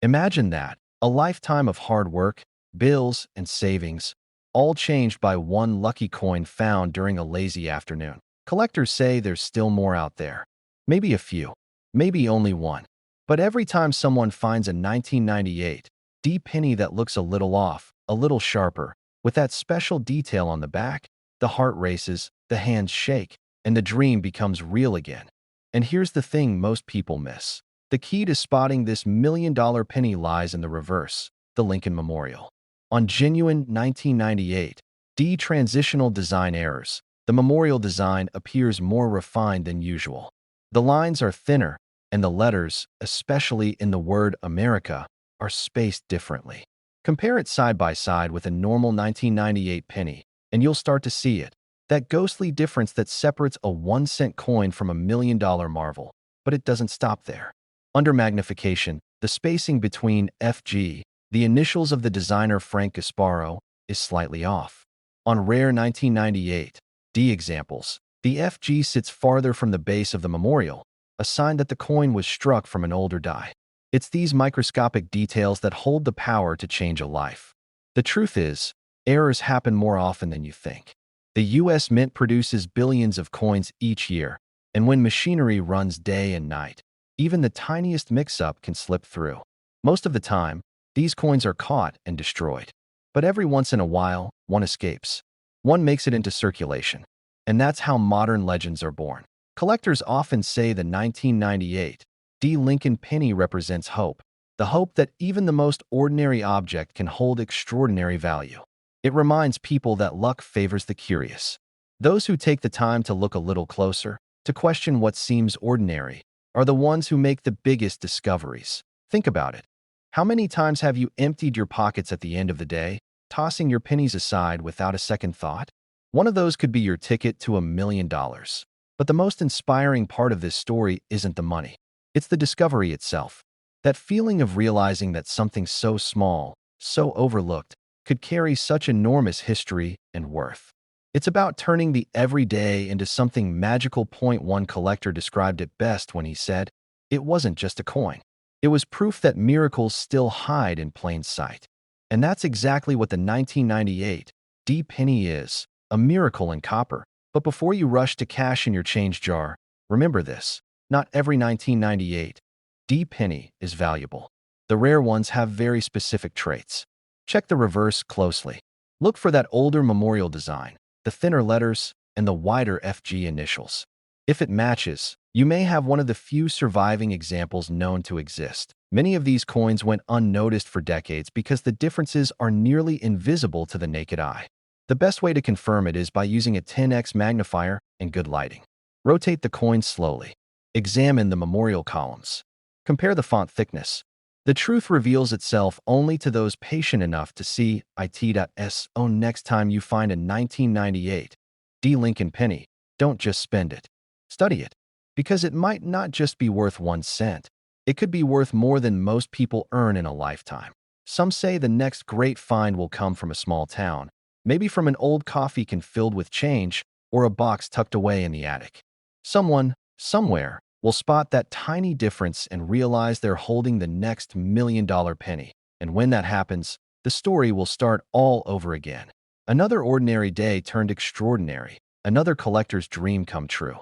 Imagine that, a lifetime of hard work, bills, and savings, all changed by one lucky coin found during a lazy afternoon. Collectors say there's still more out there. Maybe a few, maybe only one. But every time someone finds a 1998 D penny that looks a little off, a little sharper, with that special detail on the back, the heart races, the hands shake, and the dream becomes real again. And here's the thing most people miss. The key to spotting this million-dollar penny lies in the reverse, the Lincoln Memorial. On genuine 1998 D transitional design errors, the memorial design appears more refined than usual. The lines are thinner, and the letters, especially in the word America, are spaced differently. Compare it side by side with a normal 1998 penny, and you'll start to see it. That ghostly difference that separates a 1-cent coin from a million-dollar marvel. But it doesn't stop there. Under magnification, the spacing between FG, the initials of the designer Frank Gasparo, is slightly off. On rare 1998 D examples, the FG sits farther from the base of the memorial, a sign that the coin was struck from an older die. It's these microscopic details that hold the power to change a life. The truth is, errors happen more often than you think. The U.S. Mint produces billions of coins each year, and when machinery runs day and night, even the tiniest mix-up can slip through. Most of the time, these coins are caught and destroyed. But every once in a while, one escapes. One makes it into circulation. And that's how modern legends are born. Collectors often say the 1998 D Lincoln penny represents hope, the hope that even the most ordinary object can hold extraordinary value. It reminds people that luck favors the curious. Those who take the time to look a little closer, to question what seems ordinary, are the ones who make the biggest discoveries. Think about it. How many times have you emptied your pockets at the end of the day, tossing your pennies aside without a second thought? One of those could be your ticket to $1 million. But the most inspiring part of this story isn't the money. It's the discovery itself. That feeling of realizing that something so small, so overlooked, could carry such enormous history and worth. It's about turning the everyday into something magical. One collector described it best when he said, "It wasn't just a coin. It was proof that miracles still hide in plain sight." And that's exactly what the 1998 D penny is, a miracle in copper. But before you rush to cash in your change jar, remember this: not every 1998 D penny is valuable. The rare ones have very specific traits. Check the reverse closely. Look for that older memorial design, the thinner letters, and the wider FG initials. If it matches, you may have one of the few surviving examples known to exist. Many of these coins went unnoticed for decades because the differences are nearly invisible to the naked eye. The best way to confirm it is by using a 10x magnifier and good lighting. Rotate the coin slowly. Examine the memorial columns. Compare the font thickness. The truth reveals itself only to those patient enough to see it.s own next time you find a 1998 D Lincoln penny. Don't just spend it. Study it. Because it might not just be worth 1 cent. It could be worth more than most people earn in a lifetime. Some say the next great find will come from a small town, maybe from an old coffee can filled with change or a box tucked away in the attic. Someone, somewhere, will spot that tiny difference and realize they're holding the next $1 million penny. And when that happens, the story will start all over again. Another ordinary day turned extraordinary, another collector's dream come true.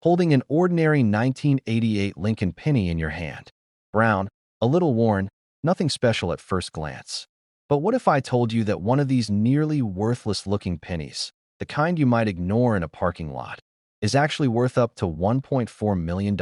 Holding an ordinary 1988 Lincoln penny in your hand. Brown, a little worn, nothing special at first glance. But what if I told you that one of these nearly worthless-looking pennies, the kind you might ignore in a parking lot, is actually worth up to $1.4 million?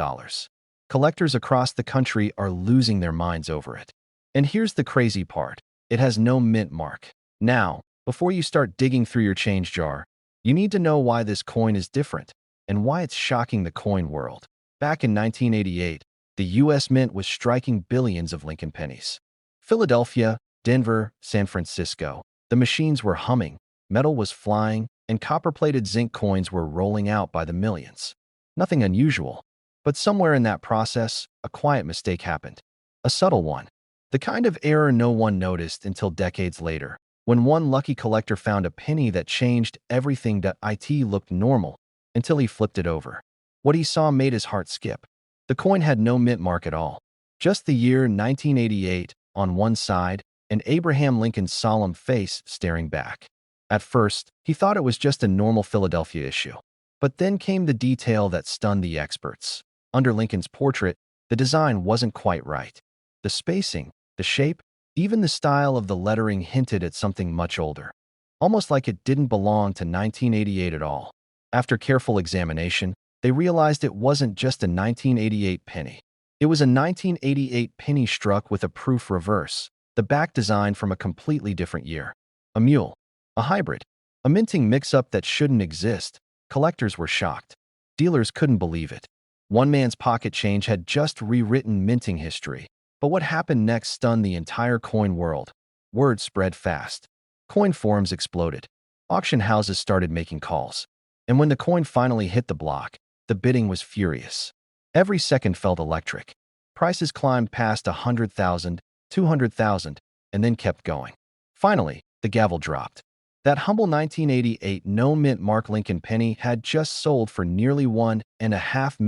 Collectors across the country are losing their minds over it. And here's the crazy part. It has no mint mark. Now, before you start digging through your change jar, you need to know why this coin is different and why it's shocking the coin world. Back in 1988, the U.S. Mint was striking billions of Lincoln pennies. Philadelphia, Denver, San Francisco, the machines were humming, metal was flying, and copper-plated zinc coins were rolling out by the millions. Nothing unusual. But somewhere in that process, a quiet mistake happened. A subtle one. The kind of error no one noticed until decades later, when one lucky collector found a penny that changed everything. It looked normal until he flipped it over. What he saw made his heart skip. The coin had no mint mark at all. Just the year 1988 on one side, and Abraham Lincoln's solemn face staring back. At first, he thought it was just a normal Philadelphia issue. But then came the detail that stunned the experts. Under Lincoln's portrait, the design wasn't quite right. The spacing, the shape, even the style of the lettering hinted at something much older. Almost like it didn't belong to 1988 at all. After careful examination, they realized it wasn't just a 1988 penny. It was a 1988 penny struck with a proof reverse, the back design from a completely different year. A mule. A hybrid. A minting mix-up that shouldn't exist. Collectors were shocked. Dealers couldn't believe it. One man's pocket change had just rewritten minting history. But what happened next stunned the entire coin world. Word spread fast. Coin forums exploded. Auction houses started making calls. And when the coin finally hit the block, the bidding was furious. Every second felt electric. Prices climbed past 100,000, 200,000, and then kept going. Finally, the gavel dropped. That humble 1988 no-mint mark Lincoln penny had just sold for nearly $1.5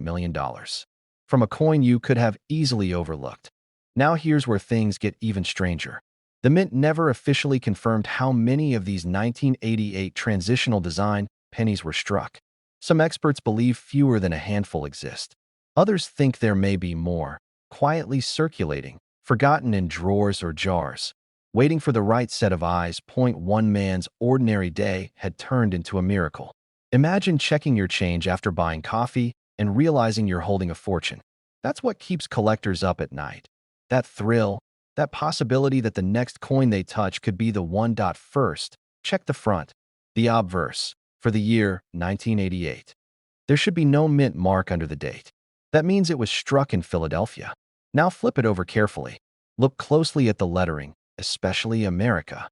million. From a coin you could have easily overlooked. Now here's where things get even stranger. The Mint never officially confirmed how many of these 1988 transitional design pennies were struck. Some experts believe fewer than a handful exist. Others think there may be more, quietly circulating, forgotten in drawers or jars, waiting for the right set of eyes. One man's ordinary day had turned into a miracle. Imagine checking your change after buying coffee and realizing you're holding a fortune. That's what keeps collectors up at night. That thrill, that possibility that the next coin they touch could be the one. First, check the front, the obverse, for the year 1988. There should be no mint mark under the date. That means it was struck in Philadelphia. Now flip it over carefully. Look closely at the lettering, especially America.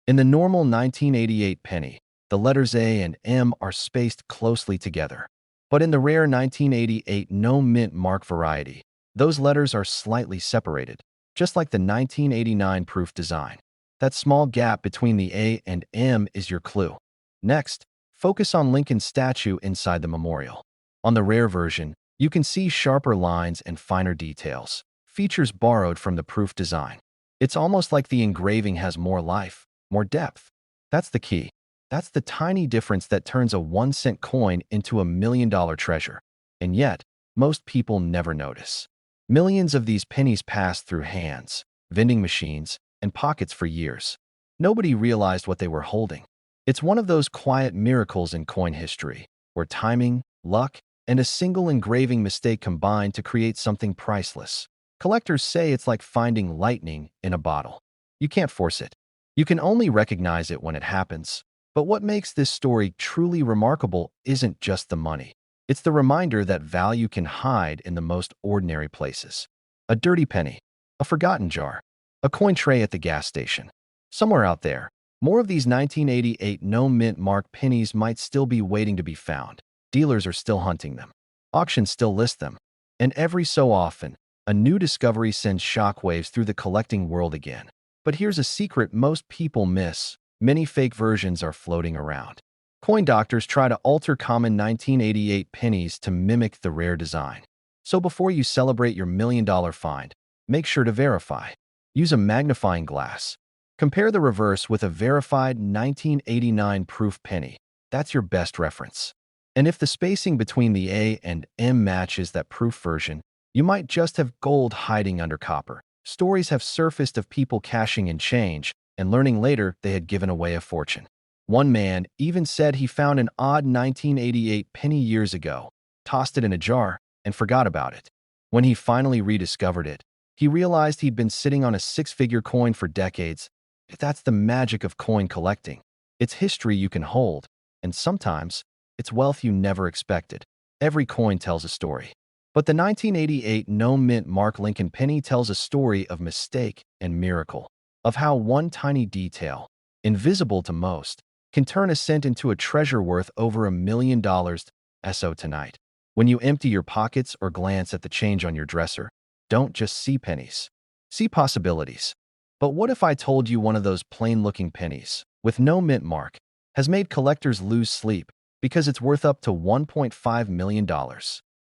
In the normal 1988 penny, the letters A and M are spaced closely together. But in the rare 1988 no mint mark variety, those letters are slightly separated, just like the 1989 proof design. That small gap between the A and M is your clue. Next, focus on Lincoln's statue inside the memorial. On the rare version, you can see sharper lines and finer details, features borrowed from the proof design. It's almost like the engraving has more life, more depth. That's the key. That's the tiny difference that turns a 1-cent coin into a $1 million treasure. And yet, most people never notice. Millions of these pennies passed through hands, vending machines, and pockets for years. Nobody realized what they were holding. It's one of those quiet miracles in coin history, where timing, luck, and a single engraving mistake combine to create something priceless. Collectors say it's like finding lightning in a bottle. You can't force it. You can only recognize it when it happens. But what makes this story truly remarkable isn't just the money. It's the reminder that value can hide in the most ordinary places. A dirty penny, A forgotten jar. A coin tray at the gas station. Somewhere out there, more of these 1988 no-mint mark pennies might still be waiting to be found. Dealers are still hunting them. Auctions still list them. And every so often, a new discovery sends shockwaves through the collecting world again. But here's a secret most people miss. Many fake versions are floating around. Coin doctors try to alter common 1988 pennies to mimic the rare design. So before you celebrate your million-dollar find, make sure to verify. Use a magnifying glass. Compare the reverse with a verified 1989 proof penny. That's your best reference. And if the spacing between the A and M matches that proof version, you might just have gold hiding under copper. Stories have surfaced of people cashing in change and learning later they had given away a fortune. One man even said he found an odd 1988 penny years ago, tossed it in a jar, and forgot about it. When he finally rediscovered it, he realized he'd been sitting on a six-figure coin for decades. That's the magic of coin collecting. It's history you can hold, and sometimes it's wealth you never expected. Every coin tells a story. But the 1988 no-mint Mark Lincoln penny tells a story of mistake and miracle, of how one tiny detail, invisible to most, can turn a cent into a treasure worth over $1 million. So tonight, when you empty your pockets or glance at the change on your dresser, don't just see pennies. See possibilities. But what if I told you one of those plain-looking pennies, with no mint mark, has made collectors lose sleep because it's worth up to $1.5 million?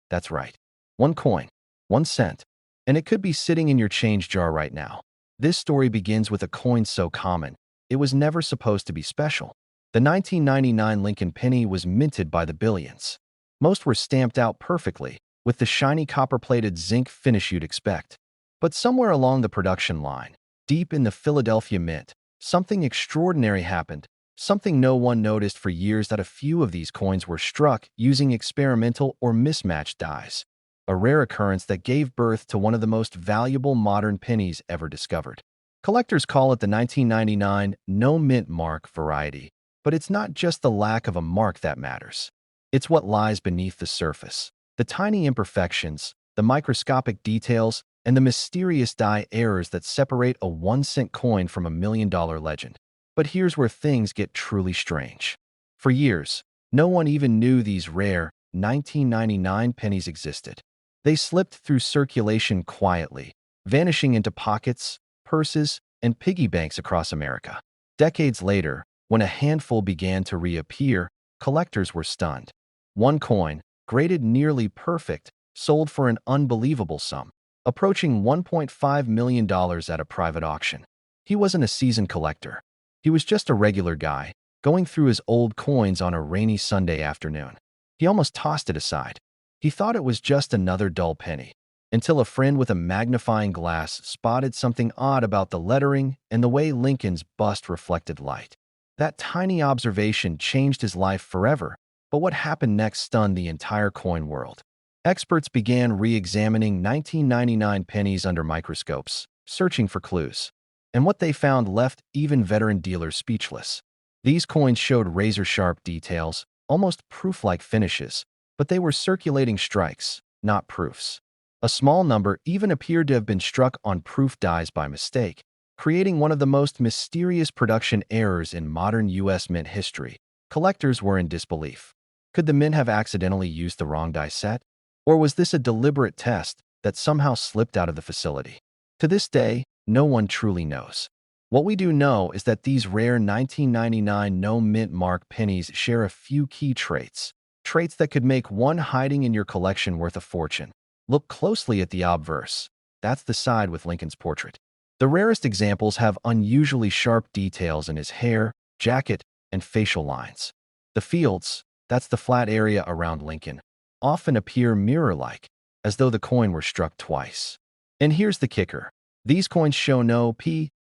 That's right. One coin, 1 cent, and it could be sitting in your change jar right now. This story begins with a coin so common, it was never supposed to be special. The 1999 Lincoln penny was minted by the billions. Most were stamped out perfectly, with the shiny copper-plated zinc finish you'd expect. But somewhere along the production line, deep in the Philadelphia Mint, something extraordinary happened, something no one noticed for years. That a few of these coins were struck using experimental or mismatched dies. A rare occurrence that gave birth to one of the most valuable modern pennies ever discovered. Collectors call it the 1999 no-mint mark variety, but it's not just the lack of a mark that matters. It's what lies beneath the surface. The tiny imperfections, the microscopic details, and the mysterious die errors that separate a 1-cent coin from a $1 million legend. But here's where things get truly strange. For years, no one even knew these rare 1999 pennies existed. They slipped through circulation quietly, vanishing into pockets, purses, and piggy banks across America. Decades later, when a handful began to reappear, collectors were stunned. One coin, graded nearly perfect, sold for an unbelievable sum, approaching $1.5 million at a private auction. He wasn't a seasoned collector. He was just a regular guy, going through his old coins on a rainy Sunday afternoon. He almost tossed it aside. He thought it was just another dull penny, until a friend with a magnifying glass spotted something odd about the lettering and the way Lincoln's bust reflected light. That tiny observation changed his life forever, but what happened next stunned the entire coin world. Experts began re-examining 1999 pennies under microscopes, searching for clues. And what they found left even veteran dealers speechless. These coins showed razor-sharp details, almost proof-like finishes, but they were circulating strikes, not proofs. A small number even appeared to have been struck on proof dies by mistake, creating one of the most mysterious production errors in modern U.S. mint history. Collectors were in disbelief. Could the mint have accidentally used the wrong die set? Or was this a deliberate test that somehow slipped out of the facility? To this day, no one truly knows. What we do know is that these rare 1999 no-mint mark pennies share a few key traits. Traits that could make one hiding in your collection worth a fortune. Look closely at the obverse. That's the side with Lincoln's portrait. The rarest examples have unusually sharp details in his hair, jacket, and facial lines. The fields, that's the flat area around Lincoln, often appear mirror-like, as though the coin were struck twice. And here's the kicker. These coins show no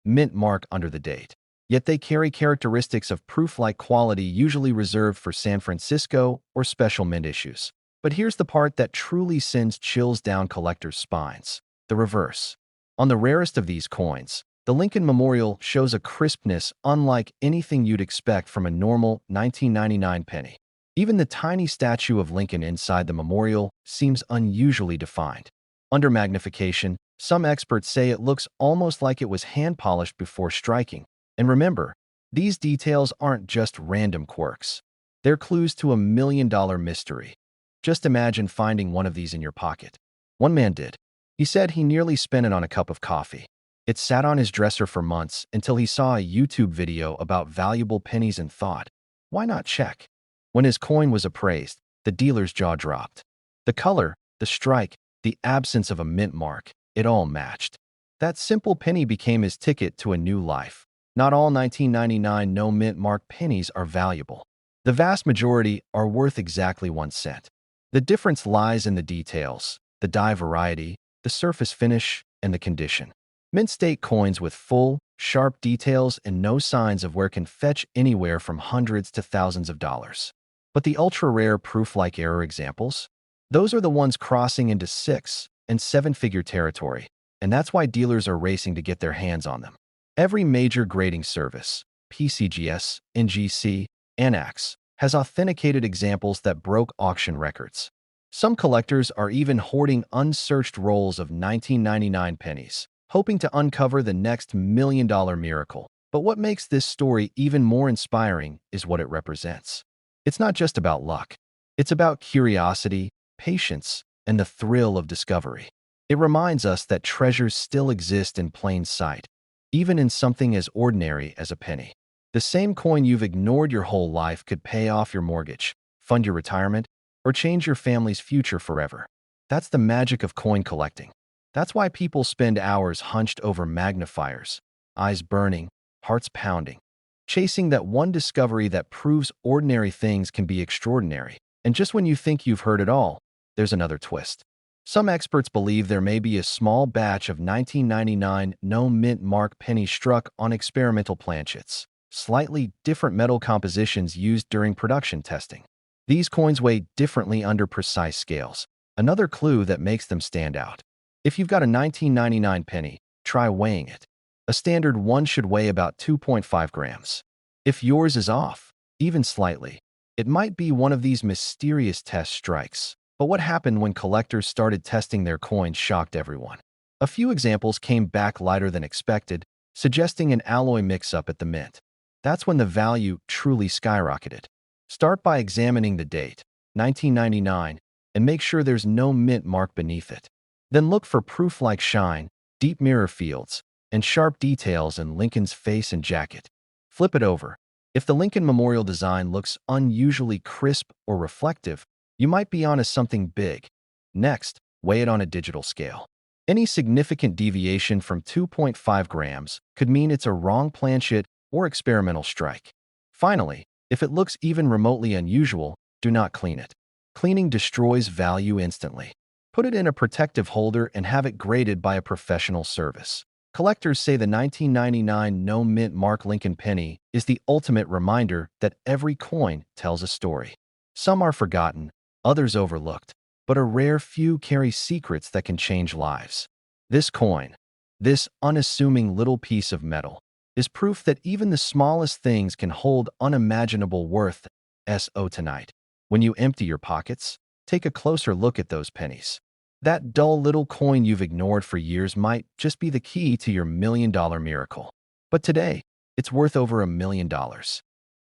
mint mark under the date, yet they carry characteristics of proof-like quality usually reserved for San Francisco or special mint issues. But here's the part that truly sends chills down collectors' spines. The reverse. On the rarest of these coins, the Lincoln Memorial shows a crispness unlike anything you'd expect from a normal 1999 penny. Even the tiny statue of Lincoln inside the memorial seems unusually defined. Under magnification, Some experts say it looks almost like it was hand-polished before striking. And remember, these details aren't just random quirks. They're clues to a million-dollar mystery. Just imagine finding one of these in your pocket. One man did. He said he nearly spent it on a cup of coffee. It sat on his dresser for months until he saw a YouTube video about valuable pennies and thought, why not check? When his coin was appraised, the dealer's jaw dropped. The color, the strike, the absence of a mint mark, it all matched. That simple penny became his ticket to a new life. Not all 1999 no mint mark pennies are valuable. The vast majority are worth exactly 1 cent. The difference lies in the details, the die variety, the surface finish, and the condition. Mint state coins with full, sharp details and no signs of wear can fetch anywhere from hundreds to thousands of dollars. But the ultra-rare proof-like error examples? Those are the ones crossing into 6- and 7-figure territory, and that's why dealers are racing to get their hands on them. Every major grading service, PCGS, NGC, ANAX, has authenticated examples that broke auction records. Some collectors are even hoarding unsearched rolls of 1999 pennies, hoping to uncover the next million-dollar miracle. But what makes this story even more inspiring is what it represents. It's not just about luck. It's about curiosity, patience, and the thrill of discovery. It reminds us that treasures still exist in plain sight, even in something as ordinary as a penny. The same coin you've ignored your whole life could pay off your mortgage, fund your retirement, or change your family's future forever. That's the magic of coin collecting. That's why people spend hours hunched over magnifiers, eyes burning, hearts pounding, chasing that one discovery that proves ordinary things can be extraordinary. And just when you think you've heard it all, there's another twist. Some experts believe there may be a small batch of 1999 no mint mark pennies struck on experimental planchets, slightly different metal compositions used during production testing. These coins weigh differently under precise scales, another clue that makes them stand out. If you've got a 1999 penny, try weighing it. A standard one should weigh about 2.5 grams. If yours is off, even slightly, it might be one of these mysterious test strikes. But what happened when collectors started testing their coins shocked everyone. A few examples came back lighter than expected, suggesting an alloy mix-up at the mint. That's when the value truly skyrocketed. Start by examining the date, 1999, and make sure there's no mint mark beneath it. Then look for proof like shine, deep mirror fields, and sharp details in Lincoln's face and jacket. Flip it over. If the Lincoln Memorial design looks unusually crisp or reflective, you might be onto something big. Next, weigh it on a digital scale. Any significant deviation from 2.5 grams could mean it's a wrong planchet or experimental strike. Finally, if it looks even remotely unusual, do not clean it. Cleaning destroys value instantly. Put it in a protective holder and have it graded by a professional service. Collectors say the 1999 no mint mark Lincoln penny is the ultimate reminder that every coin tells a story. Some are forgotten, others overlooked, but a rare few carry secrets that can change lives. This coin, this unassuming little piece of metal, is proof that even the smallest things can hold unimaginable worth. So tonight, when you empty your pockets, take a closer look at those pennies. That dull little coin you've ignored for years might just be the key to your million-dollar miracle. But today, it's worth over $1 million.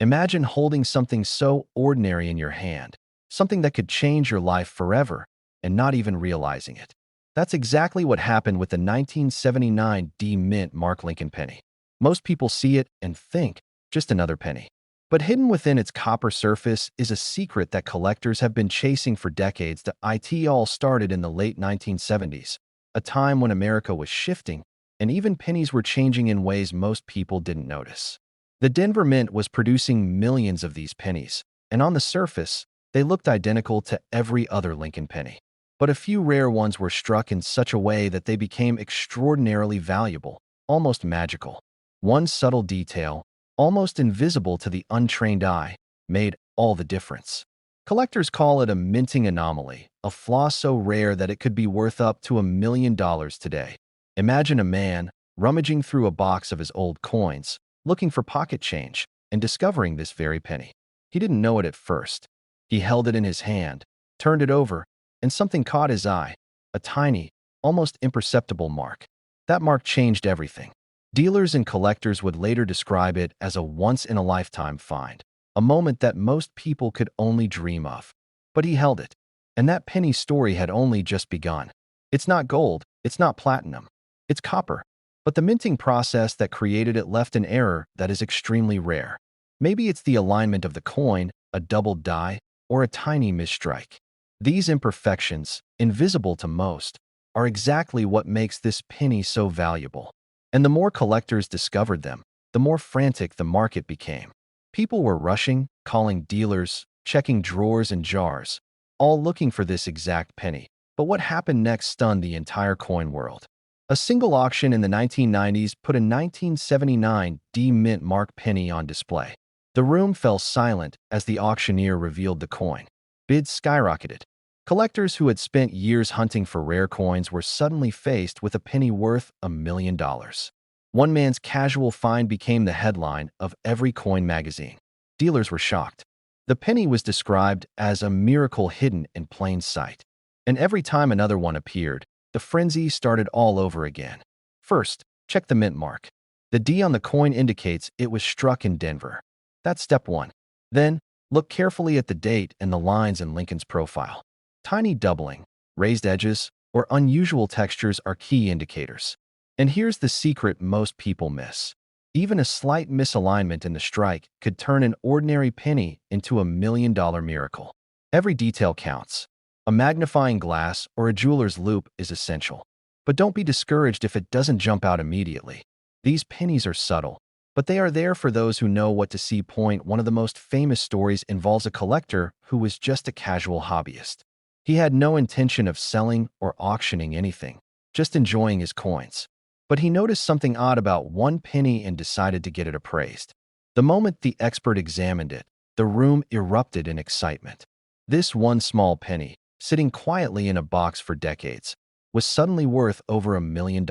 Imagine holding something so ordinary in your hand, something that could change your life forever, and not even realizing it. That's exactly what happened with the 1979 D Mint Mark Lincoln penny. Most people see it and think, just another penny. But hidden within its copper surface is a secret that collectors have been chasing for decades. It all started in the late 1970s, a time when America was shifting, and even pennies were changing in ways most people didn't notice. The Denver Mint was producing millions of these pennies, and on the surface, they looked identical to every other Lincoln penny. But a few rare ones were struck in such a way that they became extraordinarily valuable, almost magical. One subtle detail, almost invisible to the untrained eye, made all the difference. Collectors call it a minting anomaly, a flaw so rare that it could be worth up to $1 million today. Imagine a man rummaging through a box of his old coins, looking for pocket change, and discovering this very penny. He didn't know it at first. He held it in his hand, turned it over, and something caught his eye, a tiny, almost imperceptible mark. That mark changed everything. Dealers and collectors would later describe it as a once-in-a-lifetime find, a moment that most people could only dream of. But he held it. And that penny story had only just begun. It's not gold, it's not platinum, it's copper. But the minting process that created it left an error that is extremely rare. Maybe it's the alignment of the coin, a doubled die, or a tiny misstrike. These imperfections, invisible to most, are exactly what makes this penny so valuable. And the more collectors discovered them, the more frantic the market became. People were rushing, calling dealers, checking drawers and jars, all looking for this exact penny. But what happened next stunned the entire coin world. A single auction in the 1990s put a 1979 D mint mark penny on display. The room fell silent as the auctioneer revealed the coin. Bids skyrocketed. Collectors who had spent years hunting for rare coins were suddenly faced with a penny worth $1 million. One man's casual find became the headline of every coin magazine. Dealers were shocked. The penny was described as a miracle hidden in plain sight. And every time another one appeared, the frenzy started all over again. First, check the mint mark. The D on the coin indicates it was struck in Denver. That's step one. Then, look carefully at the date and the lines in Lincoln's profile. Tiny doubling, raised edges, or unusual textures are key indicators. And here's the secret most people miss. Even a slight misalignment in the strike could turn an ordinary penny into $1 million miracle. Every detail counts. A magnifying glass or a jeweler's loupe is essential. But don't be discouraged if it doesn't jump out immediately. These pennies are subtle, but they are there for those who know what to see. One of the most famous stories involves a collector who was just a casual hobbyist. He had no intention of selling or auctioning anything, just enjoying his coins. But he noticed something odd about one penny and decided to get it appraised. The moment the expert examined it, the room erupted in excitement. This one small penny, sitting quietly in a box for decades, was suddenly worth over $1 million.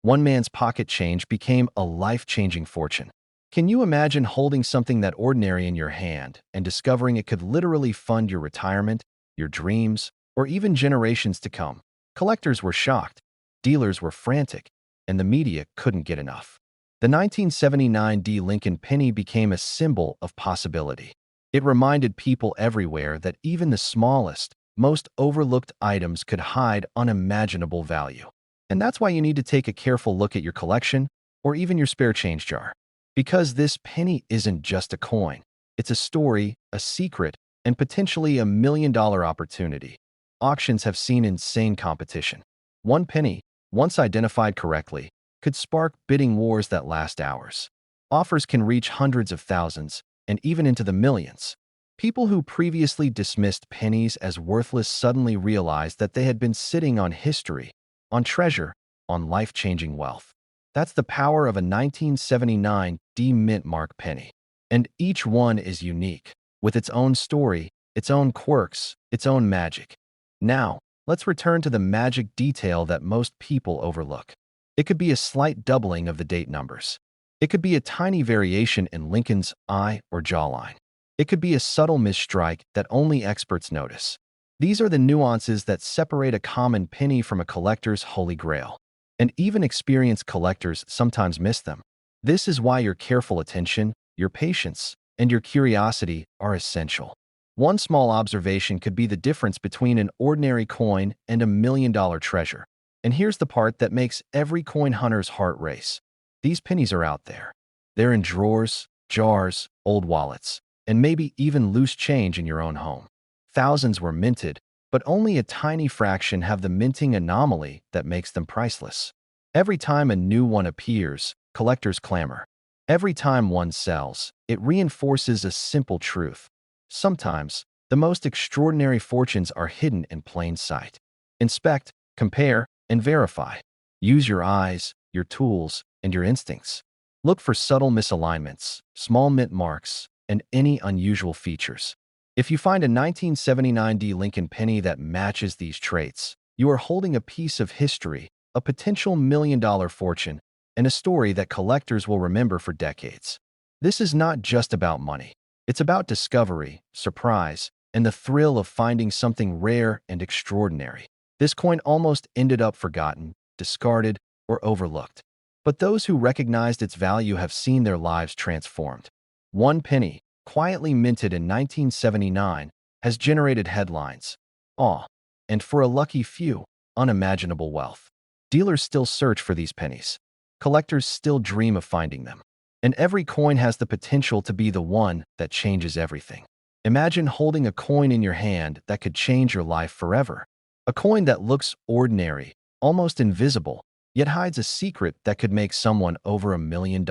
One man's pocket change became a life-changing fortune. Can you imagine holding something that ordinary in your hand and discovering it could literally fund your retirement, your dreams, or even generations to come? Collectors were shocked, dealers were frantic, and the media couldn't get enough. The 1979 D Lincoln penny became a symbol of possibility. It reminded people everywhere that even the smallest, most overlooked items could hide unimaginable value. And that's why you need to take a careful look at your collection or even your spare change jar. Because this penny isn't just a coin. It's a story, a secret, and potentially $1 million opportunity. Auctions have seen insane competition. One penny, once identified correctly, could spark bidding wars that last hours. Offers can reach hundreds of thousands and even into the millions. People who previously dismissed pennies as worthless suddenly realized that they had been sitting on history, on treasure, on life-changing wealth. That's the power of a 1979 D mint mark penny. And each one is unique, with its own story, its own quirks, its own magic. Now, let's return to the magic detail that most people overlook. It could be a slight doubling of the date numbers. It could be a tiny variation in Lincoln's eye or jawline. It could be a subtle misstrike that only experts notice. These are the nuances that separate a common penny from a collector's holy grail. And even experienced collectors sometimes miss them. This is why your careful attention, your patience, and your curiosity are essential. One small observation could be the difference between an ordinary coin and $1 million treasure. And here's the part that makes every coin hunter's heart race. These pennies are out there. They're in drawers, jars, old wallets, and maybe even loose change in your own home. Thousands were minted, but only a tiny fraction have the minting anomaly that makes them priceless. Every time a new one appears, collectors clamor. Every time one sells, it reinforces a simple truth. Sometimes, the most extraordinary fortunes are hidden in plain sight. Inspect, compare, and verify. Use your eyes, your tools, and your instincts. Look for subtle misalignments, small mint marks, and any unusual features. If you find a 1979 D Lincoln penny that matches these traits, you are holding a piece of history, a potential $1 million fortune, and a story that collectors will remember for decades. This is not just about money. It's about discovery, surprise, and the thrill of finding something rare and extraordinary. This coin almost ended up forgotten, discarded, or overlooked. But those who recognized its value have seen their lives transformed. One penny, quietly minted in 1979, has generated headlines, awe, and for a lucky few, unimaginable wealth. Dealers still search for these pennies. Collectors still dream of finding them. And every coin has the potential to be the one that changes everything. Imagine holding a coin in your hand that could change your life forever. A coin that looks ordinary, almost invisible, yet hides a secret that could make someone over $1 million.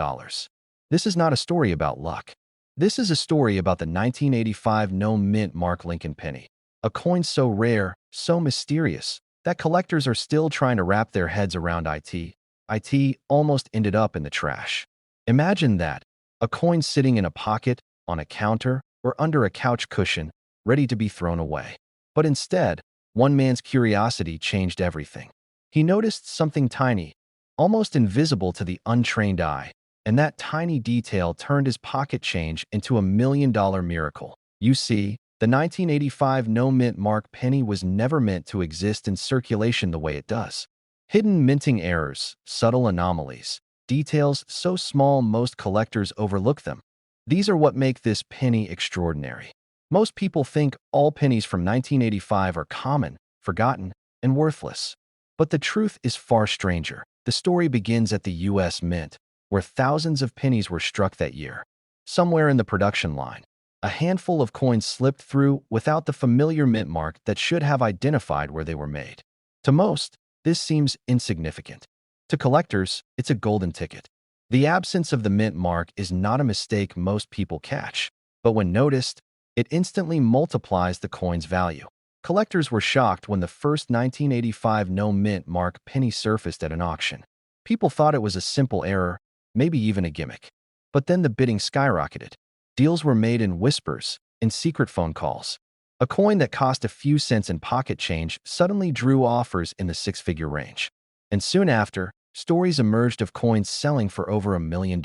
This is not a story about luck. This is a story about the 1985 no mint Mark Lincoln penny. A coin so rare, so mysterious, that collectors are still trying to wrap their heads around it almost ended up in the trash. Imagine that, a coin sitting in a pocket, on a counter, or under a couch cushion, ready to be thrown away. But instead, one man's curiosity changed everything. He noticed something tiny, almost invisible to the untrained eye, and that tiny detail turned his pocket change into $1 million miracle. You see, the 1985 no-mint Mark penny was never meant to exist in circulation the way it does. Hidden minting errors, subtle anomalies, details so small most collectors overlook them. These are what make this penny extraordinary. Most people think all pennies from 1985 are common, forgotten, and worthless. But the truth is far stranger. The story begins at the U.S. Mint, where thousands of pennies were struck that year. Somewhere in the production line, a handful of coins slipped through without the familiar mint mark that should have identified where they were made. To most, this seems insignificant. To collectors, it's a golden ticket. The absence of the mint mark is not a mistake most people catch, but when noticed, it instantly multiplies the coin's value. Collectors were shocked when the first 1985 no-mint Mark penny surfaced at an auction. People thought it was a simple error, maybe even a gimmick. But then the bidding skyrocketed. Deals were made in whispers, in secret phone calls. A coin that cost a few cents in pocket change suddenly drew offers in the six-figure range. And soon after, stories emerged of coins selling for over $1 million.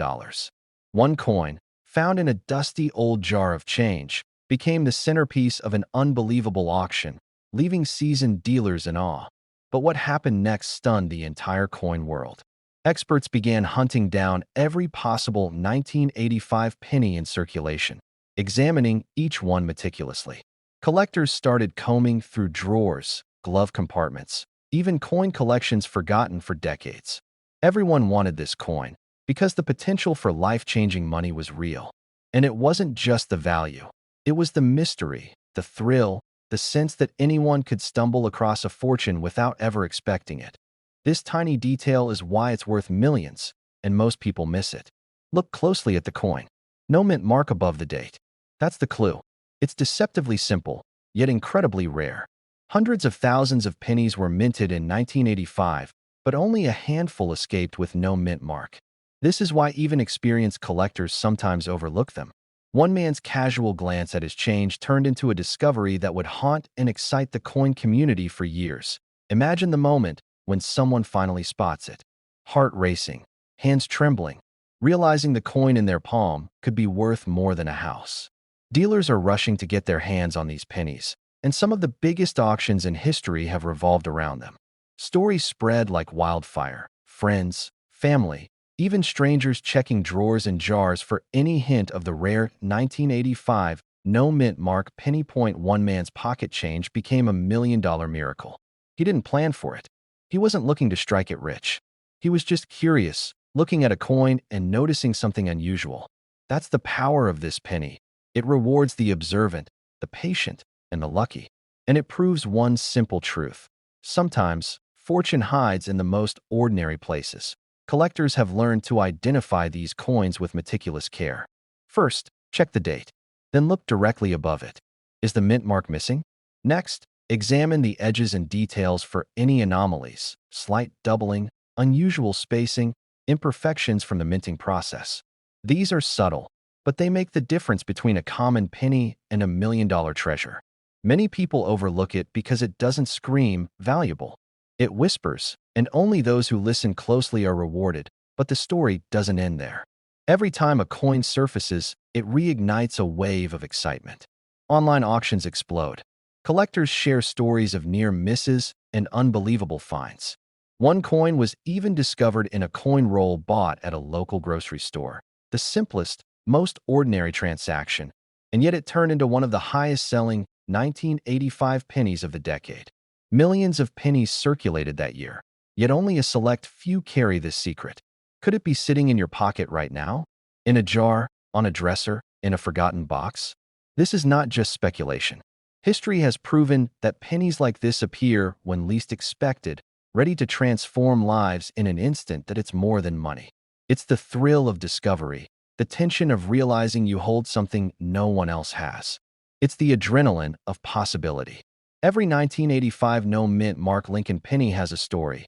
One coin, found in a dusty old jar of change, became the centerpiece of an unbelievable auction, leaving seasoned dealers in awe. But what happened next stunned the entire coin world. Experts began hunting down every possible 1985 penny in circulation, examining each one meticulously. Collectors started combing through drawers, glove compartments, even coin collections forgotten for decades. Everyone wanted this coin because the potential for life-changing money was real. And it wasn't just the value. It was the mystery, the thrill, the sense that anyone could stumble across a fortune without ever expecting it. This tiny detail is why it's worth millions, and most people miss it. Look closely at the coin. No mint mark above the date. That's the clue. It's deceptively simple, yet incredibly rare. Hundreds of thousands of pennies were minted in 1985, but only a handful escaped with no mint mark. This is why even experienced collectors sometimes overlook them. One man's casual glance at his change turned into a discovery that would haunt and excite the coin community for years. Imagine the moment when someone finally spots it. Heart racing, hands trembling, realizing the coin in their palm could be worth more than a house. Dealers are rushing to get their hands on these pennies, and some of the biggest auctions in history have revolved around them. Stories spread like wildfire. Friends, family, even strangers checking drawers and jars for any hint of the rare 1985 no-mint mark penny. One man's pocket change became $1 million miracle. He didn't plan for it. He wasn't looking to strike it rich. He was just curious, looking at a coin and noticing something unusual. That's the power of this penny. It rewards the observant, the patient, and the lucky. And it proves one simple truth. Sometimes, fortune hides in the most ordinary places. Collectors have learned to identify these coins with meticulous care. First, check the date. Then look directly above it. Is the mint mark missing? Next, examine the edges and details for any anomalies, slight doubling, unusual spacing, imperfections from the minting process. These are subtle, but they make the difference between a common penny and $1 million treasure. Many people overlook it because it doesn't scream valuable. It whispers, and only those who listen closely are rewarded, but the story doesn't end there. Every time a coin surfaces, it reignites a wave of excitement. Online auctions explode. Collectors share stories of near misses and unbelievable finds. One coin was even discovered in a coin roll bought at a local grocery store. The simplest, most ordinary transaction, and yet it turned into one of the highest-selling 1985 pennies of the decade. Millions of pennies circulated that year, yet only a select few carry this secret. Could it be sitting in your pocket right now? In a jar, on a dresser, in a forgotten box? This is not just speculation. History has proven that pennies like this appear when least expected, ready to transform lives in an instant. That it's more than money. It's the thrill of discovery, the tension of realizing you hold something no one else has. It's the adrenaline of possibility. Every 1985 no-mint Mark Lincoln penny has a story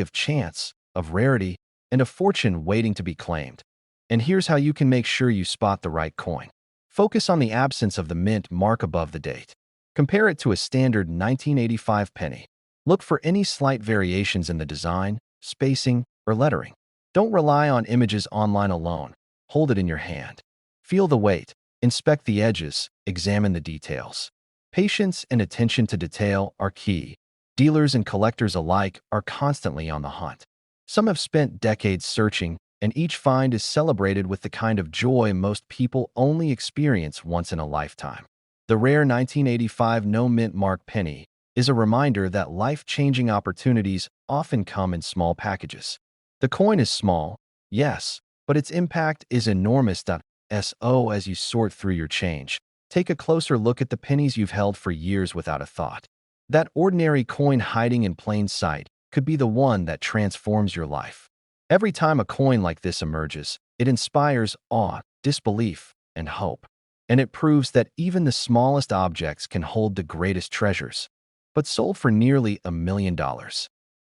of chance, of rarity, and a fortune waiting to be claimed. And here's how you can make sure you spot the right coin. Focus on the absence of the mint mark above the date. Compare it to a standard 1985 penny. Look for any slight variations in the design, spacing, or lettering. Don't rely on images online alone. Hold it in your hand. Feel the weight. Inspect the edges. Examine the details. Patience and attention to detail are key. Dealers and collectors alike are constantly on the hunt. Some have spent decades searching, and each find is celebrated with the kind of joy most people only experience once in a lifetime. The rare 1985 no-mint mark penny is a reminder that life-changing opportunities often come in small packages. The coin is small, yes, but its impact is enormous. As you sort through your change, take a closer look at the pennies you've held for years without a thought. That ordinary coin hiding in plain sight could be the one that transforms your life. Every time a coin like this emerges, it inspires awe, disbelief, and hope. And it proves that even the smallest objects can hold the greatest treasures. But sold for nearly $1 million.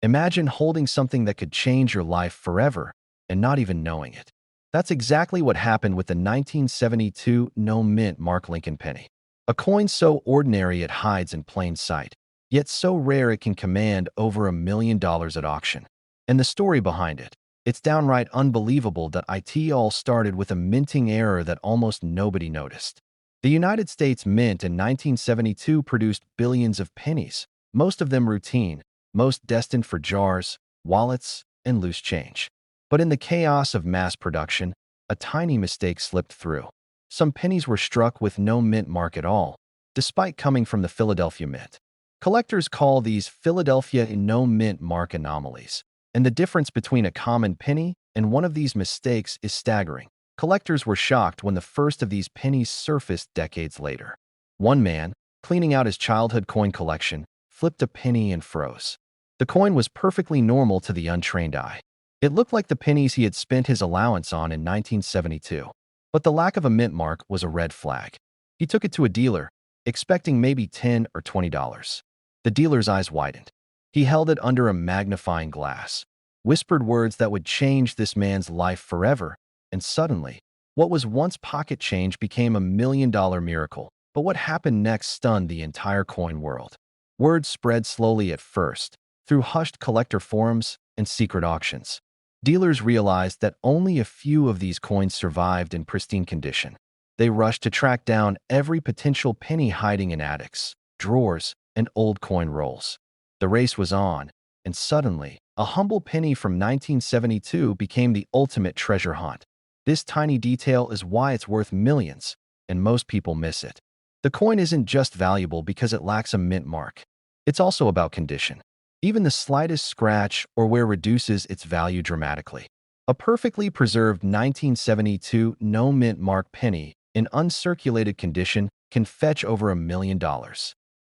Imagine holding something that could change your life forever and not even knowing it. That's exactly what happened with the 1972 no-mint Mark Lincoln penny. A coin so ordinary it hides in plain sight, yet so rare it can command over $1 million at auction. And the story behind it, it's downright unbelievable that it all started with a minting error that almost nobody noticed. The United States Mint in 1972 produced billions of pennies, most of them routine, most destined for jars, wallets, and loose change. But in the chaos of mass production, a tiny mistake slipped through. Some pennies were struck with no mint mark at all, despite coming from the Philadelphia Mint. Collectors call these Philadelphia no mint mark anomalies, and the difference between a common penny and one of these mistakes is staggering. Collectors were shocked when the first of these pennies surfaced decades later. One man, cleaning out his childhood coin collection, flipped a penny and froze. The coin was perfectly normal to the untrained eye. It looked like the pennies he had spent his allowance on in 1972. But the lack of a mint mark was a red flag. He took it to a dealer, expecting maybe $10 or $20. The dealer's eyes widened. He held it under a magnifying glass, whispered words that would change this man's life forever, and suddenly, what was once pocket change became $1 million miracle. But what happened next stunned the entire coin world. Word spread slowly at first, through hushed collector forums and secret auctions. Dealers realized that only a few of these coins survived in pristine condition. They rushed to track down every potential penny hiding in attics, drawers, and old coin rolls. The race was on, and suddenly, a humble penny from 1972 became the ultimate treasure hunt. This tiny detail is why it's worth millions, and most people miss it. The coin isn't just valuable because it lacks a mint mark. It's also about condition. Even the slightest scratch or wear reduces its value dramatically. A perfectly preserved 1972 no mint mark penny in uncirculated condition can fetch over $1 million.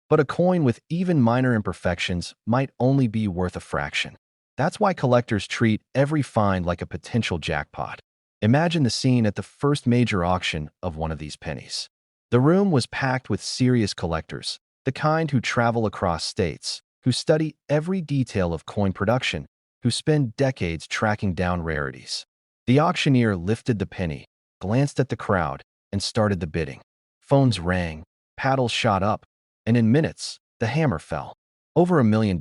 But a coin with even minor imperfections might only be worth a fraction. That's why collectors treat every find like a potential jackpot. Imagine the scene at the first major auction of one of these pennies. The room was packed with serious collectors, the kind who travel across states, who study every detail of coin production, who spend decades tracking down rarities. The auctioneer lifted the penny, glanced at the crowd, and started the bidding. Phones rang, paddles shot up, and in minutes, the hammer fell. Over $1 million.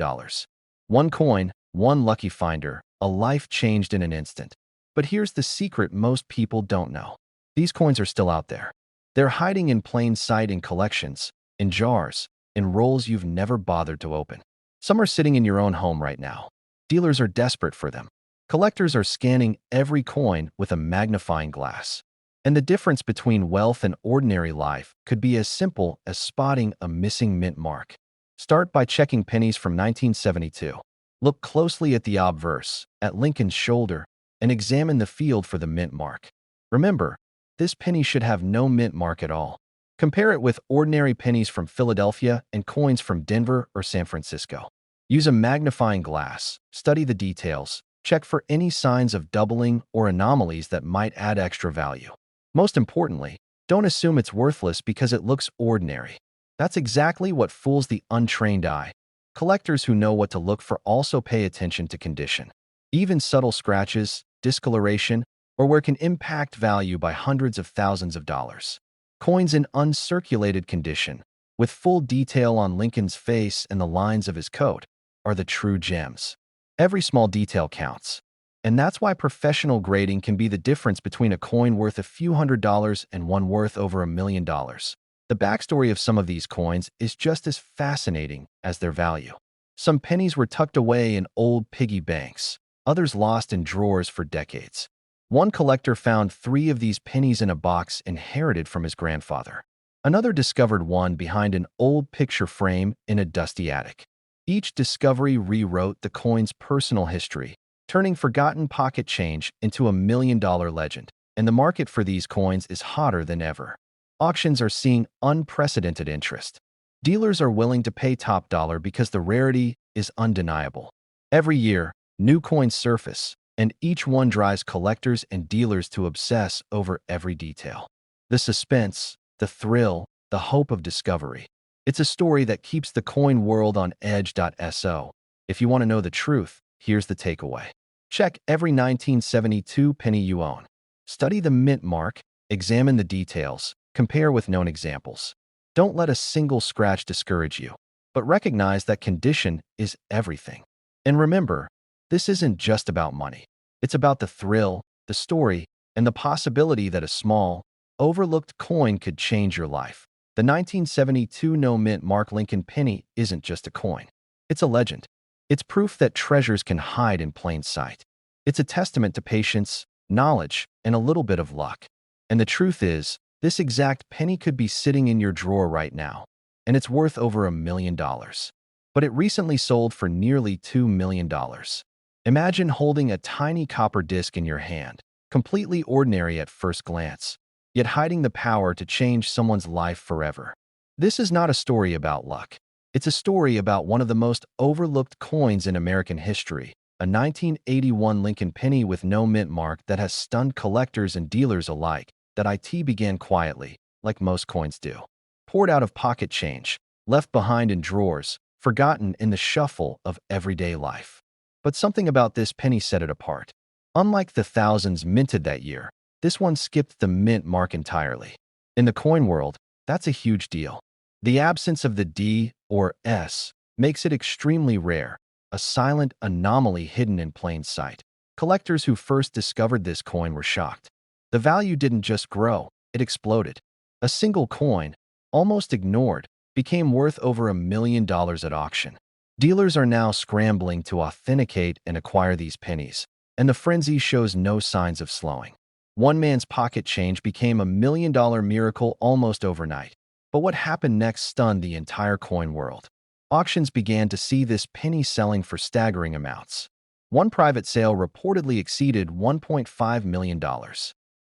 One coin, one lucky finder, a life changed in an instant. But here's the secret most people don't know. These coins are still out there. They're hiding in plain sight in collections, in jars, in rolls you've never bothered to open. Some are sitting in your own home right now. Dealers are desperate for them. Collectors are scanning every coin with a magnifying glass. And the difference between wealth and ordinary life could be as simple as spotting a missing mint mark. Start by checking pennies from 1972. Look closely at the obverse, at Lincoln's shoulder, and examine the field for the mint mark. Remember, this penny should have no mint mark at all. Compare it with ordinary pennies from Philadelphia and coins from Denver or San Francisco. Use a magnifying glass, study the details, check for any signs of doubling or anomalies that might add extra value. Most importantly, don't assume it's worthless because it looks ordinary. That's exactly what fools the untrained eye. Collectors who know what to look for also pay attention to condition. Even subtle scratches, discoloration, or where can impact value by hundreds of thousands of dollars. Coins in uncirculated condition, with full detail on Lincoln's face and the lines of his coat, are the true gems. Every small detail counts. And that's why professional grading can be the difference between a coin worth a few $100s and one worth over $1 million. The backstory of some of these coins is just as fascinating as their value. Some pennies were tucked away in old piggy banks, others lost in drawers for decades. One collector found 3 of these pennies in a box inherited from his grandfather. Another discovered one behind an old picture frame in a dusty attic. Each discovery rewrote the coin's personal history, turning forgotten pocket change into a $1 million legend. And the market for these coins is hotter than ever. Auctions are seeing unprecedented interest. Dealers are willing to pay top dollar because the rarity is undeniable. Every year, new coins surface, and each one drives collectors and dealers to obsess over every detail. The suspense, the thrill, the hope of discovery. It's a story that keeps the coin world on edge.so. If you want to know the truth, here's the takeaway. Check every 1972 penny you own. Study the mint mark, examine the details, compare with known examples. Don't let a single scratch discourage you, but recognize that condition is everything. And remember, this isn't just about money. It's about the thrill, the story, and the possibility that a small, overlooked coin could change your life. The 1972 no-mint Mark Lincoln penny isn't just a coin. It's a legend. It's proof that treasures can hide in plain sight. It's a testament to patience, knowledge, and a little bit of luck. And the truth is, this exact penny could be sitting in your drawer right now, and it's worth over $1 million. But it recently sold for nearly $2 million. Imagine holding a tiny copper disc in your hand, completely ordinary at first glance, yet hiding the power to change someone's life forever. This is not a story about luck. It's a story about one of the most overlooked coins in American history, a 1981 Lincoln penny with no mint mark that has stunned collectors and dealers alike. That IT began quietly, like most coins do. Poured out of pocket change, left behind in drawers, forgotten in the shuffle of everyday life. But something about this penny set it apart. Unlike the thousands minted that year, this one skipped the mint mark entirely. In the coin world, that's a huge deal. The absence of the D or S makes it extremely rare, a silent anomaly hidden in plain sight. Collectors who first discovered this coin were shocked. The value didn't just grow, it exploded. A single coin, almost ignored, became worth over $1 million at auction. Dealers are now scrambling to authenticate and acquire these pennies, and the frenzy shows no signs of slowing. One man's pocket change became $1 million miracle almost overnight. But what happened next stunned the entire coin world. Auctions began to see this penny selling for staggering amounts. One private sale reportedly exceeded $1.5 million.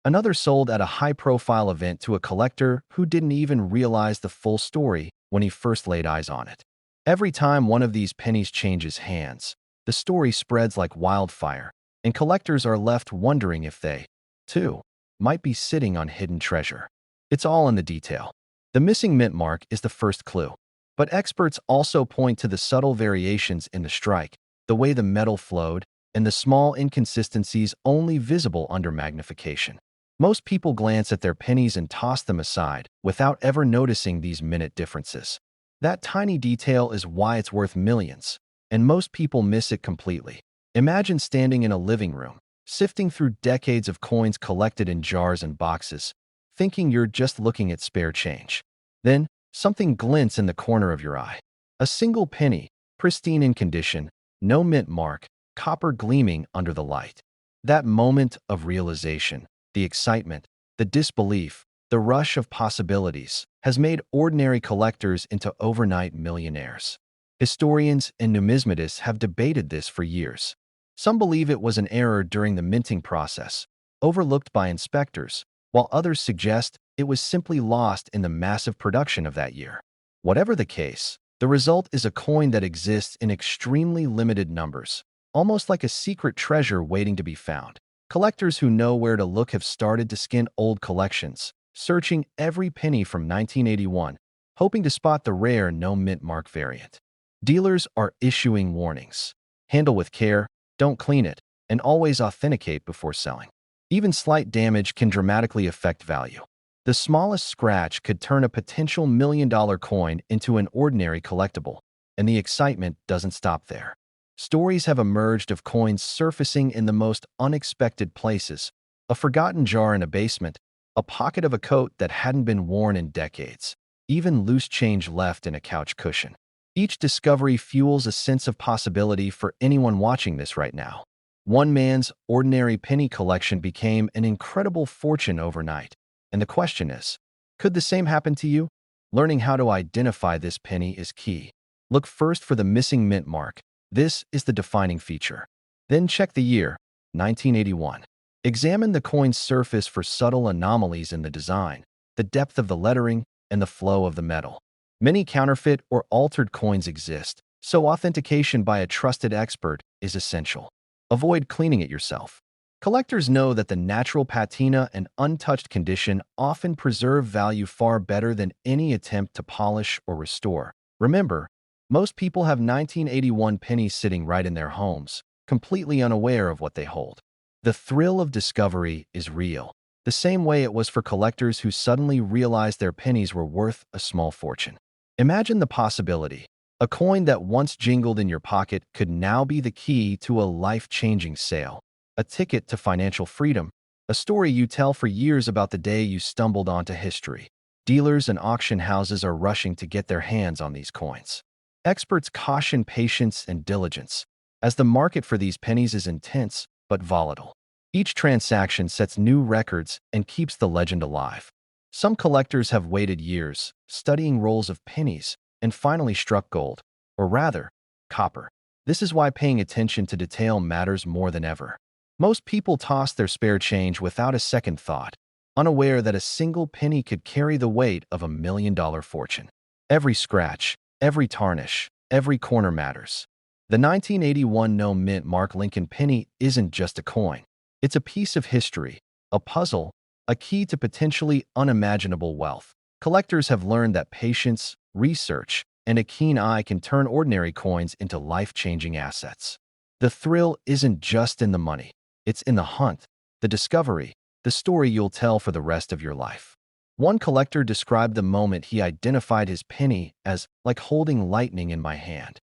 Another sold at a high-profile event to a collector who didn't even realize the full story when he first laid eyes on it. Every time one of these pennies changes hands, the story spreads like wildfire, and collectors are left wondering if they, too, might be sitting on hidden treasure. It's all in the detail. The missing mint mark is the first clue, but experts also point to the subtle variations in the strike, the way the metal flowed, and the small inconsistencies only visible under magnification. Most people glance at their pennies and toss them aside without ever noticing these minute differences. That tiny detail is why it's worth millions, and most people miss it completely. Imagine standing in a living room, sifting through decades of coins collected in jars and boxes, thinking you're just looking at spare change. Then, something glints in the corner of your eye. A single penny, pristine in condition, no mint mark, copper gleaming under the light. That moment of realization, the excitement, the disbelief, the rush of possibilities, has made ordinary collectors into overnight millionaires. Historians and numismatists have debated this for years. Some believe it was an error during the minting process, overlooked by inspectors, while others suggest it was simply lost in the massive production of that year. Whatever the case, the result is a coin that exists in extremely limited numbers, almost like a secret treasure waiting to be found. Collectors who know where to look have started to skin old collections, searching every penny from 1981, hoping to spot the rare no-mint mark variant. Dealers are issuing warnings. Handle with care, don't clean it, and always authenticate before selling. Even slight damage can dramatically affect value. The smallest scratch could turn a potential million-dollar coin into an ordinary collectible, and the excitement doesn't stop there. Stories have emerged of coins surfacing in the most unexpected places: a forgotten jar in a basement, a pocket of a coat that hadn't been worn in decades, even loose change left in a couch cushion. Each discovery fuels a sense of possibility for anyone watching this right now. One man's ordinary penny collection became an incredible fortune overnight. And the question is, could the same happen to you? Learning how to identify this penny is key. Look first for the missing mint mark. This is the defining feature. Then check the year, 1981. Examine the coin's surface for subtle anomalies in the design, the depth of the lettering, and the flow of the metal. Many counterfeit or altered coins exist, so authentication by a trusted expert is essential. Avoid cleaning it yourself. Collectors know that the natural patina and untouched condition often preserve value far better than any attempt to polish or restore. Remember, most people have 1981 pennies sitting right in their homes, completely unaware of what they hold. The thrill of discovery is real, the same way it was for collectors who suddenly realized their pennies were worth a small fortune. Imagine the possibility. A coin that once jingled in your pocket could now be the key to a life-changing sale. A ticket to financial freedom, a story you tell for years about the day you stumbled onto history. Dealers and auction houses are rushing to get their hands on these coins. Experts caution patience and diligence, as the market for these pennies is intense but volatile. Each transaction sets new records and keeps the legend alive. Some collectors have waited years, studying rolls of pennies, and finally struck gold, or rather, copper. This is why paying attention to detail matters more than ever. Most people toss their spare change without a second thought, unaware that a single penny could carry the weight of $1 million fortune. Every scratch, every tarnish, every corner matters. The 1981 no mint mark Lincoln penny isn't just a coin. It's a piece of history, a puzzle, a key to potentially unimaginable wealth. Collectors have learned that patience, research, and a keen eye can turn ordinary coins into life-changing assets. The thrill isn't just in the money. It's in the hunt, the discovery, the story you'll tell for the rest of your life. One collector described the moment he identified his penny as like holding lightning in my hand.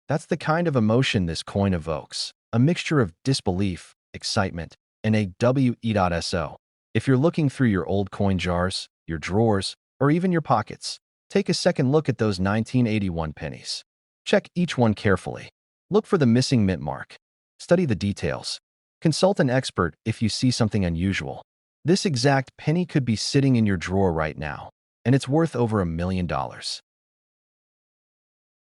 That's the kind of emotion this coin evokes, a mixture of disbelief, excitement, and a W.E.S.O. If you're looking through your old coin jars, your drawers, or even your pockets, take a second look at those 1981 pennies. Check each one carefully. Look for the missing mint mark. Study the details. Consult an expert if you see something unusual. This exact penny could be sitting in your drawer right now, and it's worth over $1 million.